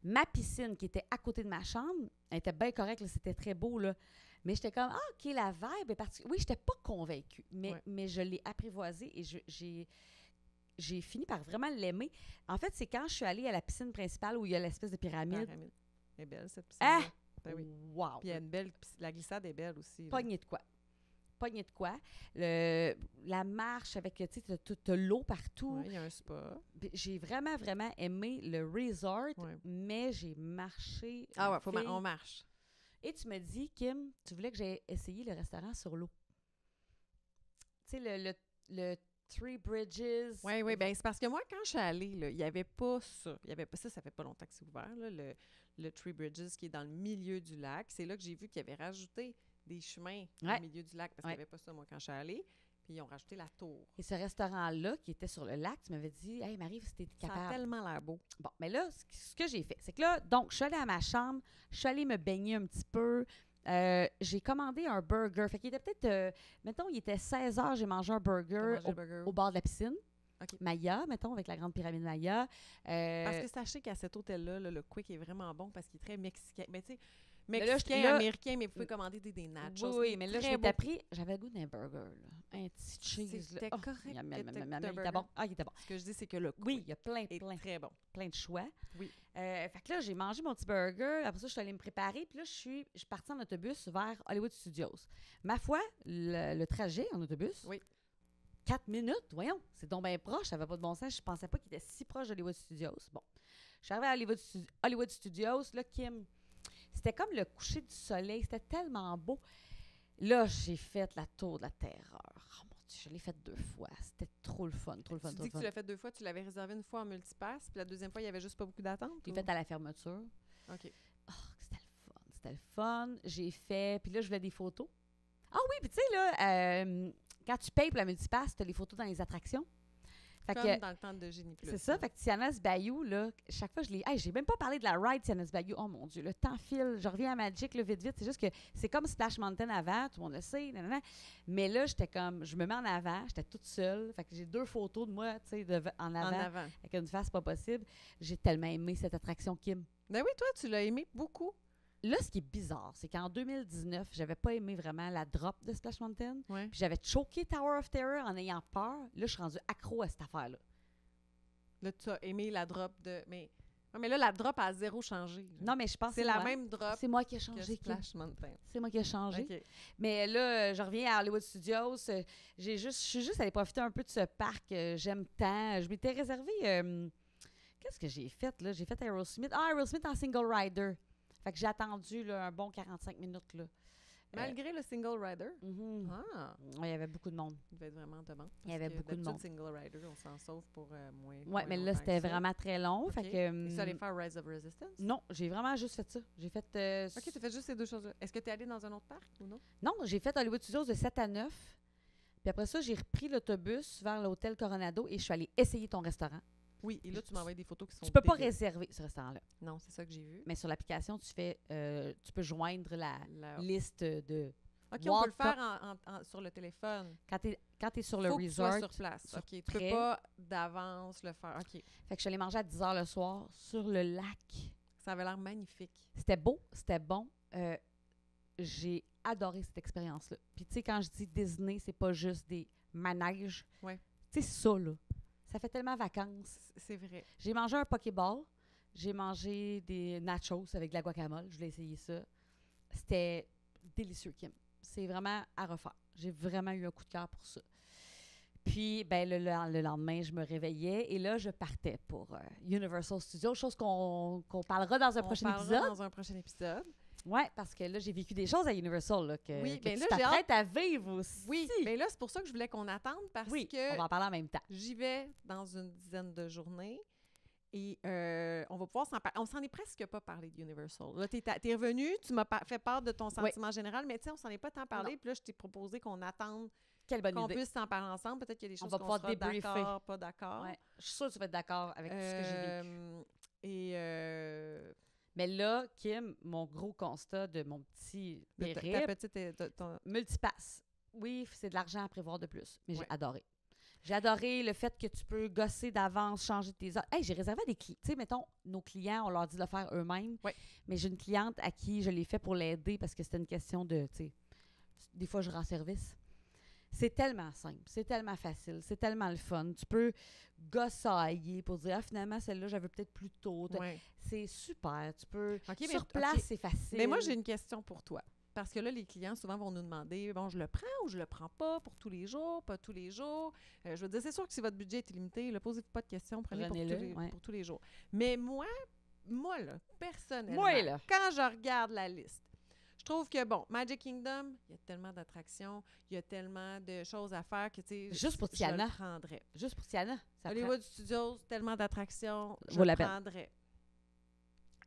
Ma piscine qui était à côté de ma chambre, elle était bien correcte, là, c'était très beau, là. Mais j'étais comme, OK, la vibe est particulière. Oui, j'étais pas convaincue, mais je l'ai apprivoisée et j'ai fini par vraiment l'aimer. En fait, c'est quand je suis allée à la piscine principale où il y a l'espèce de pyramide. Elle est belle, cette piscine. Ah! Ben oui. Wow! Puis il y a une belle... La glissade est belle aussi. là. Pogné de quoi? Pogné de quoi? La marche avec, tu sais, t'as l'eau partout. Ouais, il y a un spa. J'ai vraiment, vraiment aimé le resort, Ouais. mais j'ai marché. Ah une ouais, fille. on marche. Et tu me dis, Kim, tu voulais que j'aie essayé le restaurant sur l'eau. Tu sais, le Three Bridges. Oui, bien, c'est parce que moi, quand je suis allée, là, il n'y avait pas ça. Il y avait pas ça, ça fait pas longtemps que c'est ouvert, là, le Three Bridges qui est dans le milieu du lac. C'est là que j'ai vu qu'ils avaient rajouté des chemins Ouais. au milieu du lac parce qu'il n'y avait pas ça, moi, quand je suis allée. Puis ils ont rajouté la tour. Et ce restaurant-là, qui était sur le lac, tu m'avais dit, hey Marie, si t'es Ça a capable. tellement l'air beau. Bon, mais là, ce que j'ai fait, c'est que là, donc, je suis allée à ma chambre, je suis allée me baigner un petit peu. J'ai commandé un burger. Fait qu'il était peut-être, mettons, il était 16h, j'ai mangé un burger T'as mangé le burger. au bord de la piscine. OK. Maya, mettons, avec la grande pyramide Maya. Parce que sachez qu'à cet hôtel-là, là, le quick est vraiment bon parce qu'il est très mexicain. Mais tu sais, là, mexicain, américain, mais vous pouvez commander des nachos. Oui, mais là, Très je beau. m'étais pris, j'avais le goût d'un burger, là. Un petit cheese, là. C'était Oh, correct miam, que miam, t'aies miam, miam, un il était burger. bon. Ah, il était bon. Ce que je dis, c'est que le Oui, quick il y a plein, est plein, très bon. plein de choix. Oui. Fait que là, j'ai mangé mon petit burger. Après ça, je suis allée me préparer. Puis là, je suis partie en autobus vers Hollywood Studios. Ma foi, le trajet en autobus, Oui. 4 minutes, voyons, c'est donc bien proche. Ça n'avait pas de bon sens. Je pensais pas qu'il était si proche d'Hollywood Studios. Bon, je suis arrivée à Hollywood Studios. Là, Kim, c'était comme le coucher du soleil. C'était tellement beau. Là, j'ai fait la tour de la terreur. Oh mon Dieu, je l'ai faite 2 fois. C'était trop le fun, trop le fun, Tu trop dis le que fun. tu l'as fait 2 fois, tu l'avais réservé une fois en multipass, puis la deuxième fois, il n'y avait juste pas beaucoup d'attente? Je l'ai ou? faite à la fermeture. OK. Oh, c'était le fun, c'était le fun. J'ai fait, puis là, je voulais des photos. Ah oui, puis tu sais, là, quand tu payes pour la multipass, tu as les photos dans les attractions. Fait Comme que, dans le temps de Génie Plus. c'est ça, fait que Tiana's Bayou, là, chaque fois, je l'ai... Hey, j'ai même pas parlé de la ride Tiana's Bayou. Oh mon Dieu, le temps file. Je reviens à Magic, là, vite, vite. C'est juste que c'est comme Splash Mountain avant, tout le monde le sait, nanana. Mais là, j'étais comme, je me mets en avant, j'étais toute seule. Fait que j'ai 2 photos de moi, tu sais, en En avant, avant. avec une face pas possible. J'ai tellement aimé cette attraction, Kim. Ben oui, toi, tu l'as aimé beaucoup. Là, ce qui est bizarre, c'est qu'en 2019, j'avais pas aimé vraiment la drop de Splash Mountain. Ouais. Puis j'avais choqué Tower of Terror en ayant peur. Là, je suis rendue accro à cette affaire-là. Là, tu as aimé la drop de... Mais Ouais, mais là, la drop a zéro changé. Non, mais je pense que c'est la même drop c'est moi qui ai que changé. Splash Mountain. C'est moi qui ai changé. OK. Mais là, je reviens à Hollywood Studios. Je suis juste allée profiter un peu de ce parc. J'aime tant. Je m'étais réservé... qu'est-ce que j'ai fait, là? J'ai fait Aerosmith. Ah, Aerosmith en single rider. Fait que j'ai attendu là, un bon 45 minutes, là. Malgré le single rider? Mhm. Ah! Ouais, il y avait beaucoup de monde. Il devait être vraiment demandant. Il y avait beaucoup de monde. Single rider, on s'en sauve pour moins. Oui, mais là, c'était vraiment très long. Okay. Fait que, et ça allait faire Rise of Resistance? Non, j'ai vraiment juste fait ça. J'ai fait... OK, tu as fait juste ces deux choses-là. Est-ce que tu es allé dans un autre parc ou non? Non, j'ai fait Hollywood Studios de 7 à 9. Puis après ça, j'ai repris l'autobus vers l'hôtel Coronado et je suis allée essayer ton restaurant. Oui, et là, tu m'envoies des photos qui sont... Tu peux pas réserver ce restaurant-là. Non, c'est ça que j'ai vu. Mais sur l'application, tu peux joindre la liste de... OK, on peut le faire sur le téléphone. Quand tu es sur le resort. Que tu sois sur place. OK, tu peux pas d'avance le faire. OK. Fait que je suis allée manger à 10 h le soir sur le lac. Ça avait l'air magnifique. C'était beau, c'était bon. J'ai adoré cette expérience-là. Puis tu sais, quand je dis Disney, c'est pas juste des manèges. Ouais. Tu sais, ça, là. Ça fait tellement vacances. C'est vrai. J'ai mangé un Pokéball. J'ai mangé des nachos avec de la guacamole. Je voulais essayer ça. C'était délicieux, Kim. C'est vraiment à refaire. J'ai vraiment eu un coup de cœur pour ça. Puis, ben, le lendemain, je me réveillais et là, je partais pour Universal Studios, chose qu'on parlera dans un prochain épisode. Dans un prochain épisode. Oui, parce que là, j'ai vécu des choses à Universal là, que, oui, que ben tu là, t'apprêtes à vivre aussi. Oui, mais là, c'est pour ça que je voulais qu'on attende parce que on va en parler en même temps. J'y vais dans une dizaine de journées et on va pouvoir s'en parler. On s'en est presque pas parlé de Universal. Là, t'es revenu, tu m'as fait part de ton sentiment général, mais tu sais, on s'en est pas tant parlé. Puis là, je t'ai proposé qu'on attende qu'on puisse s'en parler ensemble. Peut-être qu'il y a des choses qu'on sera d'accord, pas d'accord. Ouais. Je suis sûre que tu vas être d'accord avec tout ce que j'ai vécu. Mais là, Kim, mon gros constat de mon petit périple, multipass. Oui, c'est de l'argent à prévoir de plus, mais j'ai adoré. J'ai adoré le fait que tu peux gosser d'avance, changer tes heures. Hey, j'ai réservé à des clients. Tu sais, mettons, nos clients, on leur dit de le faire eux-mêmes. Oui. Mais j'ai une cliente à qui je l'ai fait pour l'aider parce que c'était une question de, tu sais, des fois, je rends service. C'est tellement simple, c'est tellement facile, c'est tellement le fun. Tu peux gossailler pour dire, finalement, celle-là, j'avais peut-être plus tôt. Ouais. C'est super. Tu peux... sur place, c'est facile. Mais moi, j'ai une question pour toi. Parce que là, les clients, souvent, vont nous demander, bon, je le prends ou je le prends pas pour tous les jours, pas tous les jours. Je veux dire, c'est sûr que si votre budget est limité, posez-vous pas de questions, prenez pour tous les jours. Mais moi là, personnellement, quand je regarde la liste, je trouve que, bon, Magic Kingdom, il y a tellement d'attractions, il y a tellement de choses à faire que, tu sais, juste pour Tiana, je le prendrais. Juste pour Tiana. Hollywood Studios, tellement d'attractions, je le prendrais.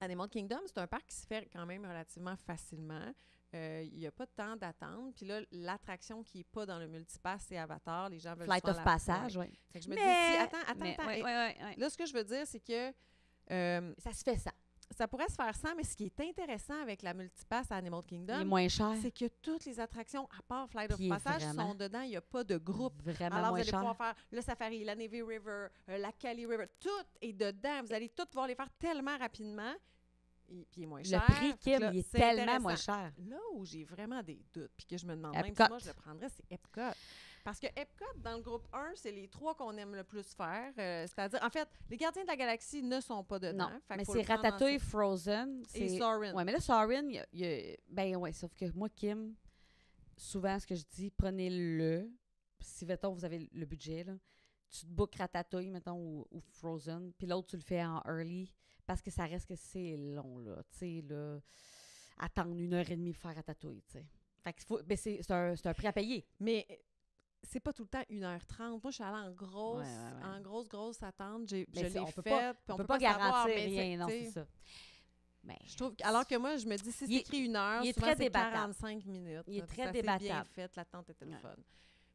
Animal Kingdom, c'est un parc qui se fait quand même relativement facilement. Il n'y a pas de temps d'attendre. Puis là, l'attraction qui n'est pas dans le multipass, c'est Avatar. Les gens veulent Flight of Passage, oui. Fait que je me dis, attends. Ouais. Là, ce que je veux dire, c'est que... ça se fait ça. Ça pourrait se faire sans, mais ce qui est intéressant avec la multipass à Animal Kingdom, moins cher. C'est que toutes les attractions, à part Flight of Passage, sont dedans. Il n'y a pas de groupe. Vraiment alors, moins vous allez pouvoir faire le Safari, la Navy River, la Cali River. Tout est dedans. Vous allez tout pouvoir les faire tellement rapidement. Et puis, il est moins cher. Le prix, Kim, il est tellement moins cher. Là où j'ai vraiment des doutes, puis que je me demande même si moi je le prendrais, c'est Epcot. Parce que Epcot, dans le groupe 1, c'est les 3 qu'on aime le plus faire. C'est-à-dire, en fait, les Gardiens de la Galaxie ne sont pas dedans. Non, mais c'est Ratatouille, Frozen. Et Soarin'. Oui, mais là, Soarin', ben ouais, sauf que moi, Kim, souvent, ce que je dis, prenez-le. Si, mettons, vous avez le budget, là, tu te bookes Ratatouille, mettons, ou Frozen, puis l'autre, tu le fais en early, parce que ça reste que c'est long, là. Tu sais, là, attendre 1h30 pour faire Ratatouille, tu sais. Fait que c'est un prix à payer. Mais c'est pas tout le temps 1h30. Moi, je suis allée en grosse attente. Je l'ai faite. On peut pas garantir rien, non, c'est ça. Mais je trouve alors que moi, je me dis, si c'est écrit 1 heure, souvent c'est 45 minutes. Il est très débattable. Bien fait, l'attente était le fun.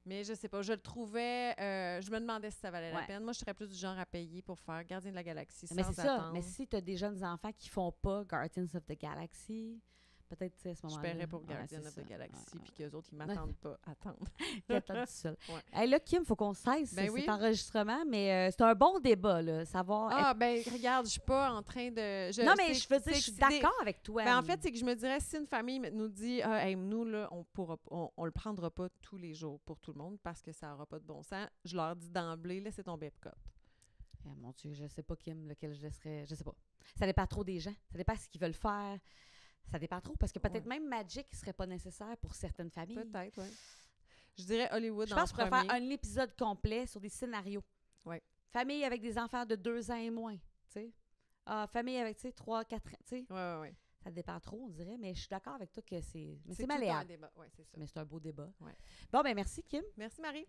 Mais je sais pas, je le trouvais... je me demandais si ça valait la peine. Moi, je serais plus du genre à payer pour faire Gardien de la Galaxie sans attendre. Ça. Mais si tu as des jeunes enfants qui font pas Guardians of the Galaxy... Peut-être, tu sais, à ce moment-là. Je paierais pour Guardian of the Galaxy, puis qu'eux autres, ils m'attendent pas à attendre. Ils attendent tout seul. Hey, là, Kim, il faut qu'on cesse cet enregistrement, mais c'est un bon débat, là, savoir... ben regarde, je suis pas en train de... non, mais je veux dire, je suis d'accord avec toi. Ben, en fait, c'est que je me dirais, si une famille nous dit, nous, là, on le prendra pas tous les jours pour tout le monde parce que ça aura pas de bon sens, je leur dis d'emblée, laissez tomber Epcot. Mon Dieu, je sais pas, Kim, lequel je laisserais. Je sais pas. Ça dépend trop des gens. Ça dépend de ce qu'ils veulent faire. Ça dépend trop. Parce que peut-être même Magic ne serait pas nécessaire pour certaines familles. Peut-être, oui. Je dirais Hollywood je pense que je pourrais faire un épisode complet sur des scénarios. Oui. Famille avec des enfants de 2 ans et moins. Tu sais. Famille avec 3, 4 ans. Tu sais. Oui. Ça dépend trop, on dirait. Mais je suis d'accord avec toi que c'est. Mais c'est malléable. C'est un débat. Oui, c'est ça. Mais c'est un beau débat. Ouais. Bon, ben merci, Kim. Merci, Marie.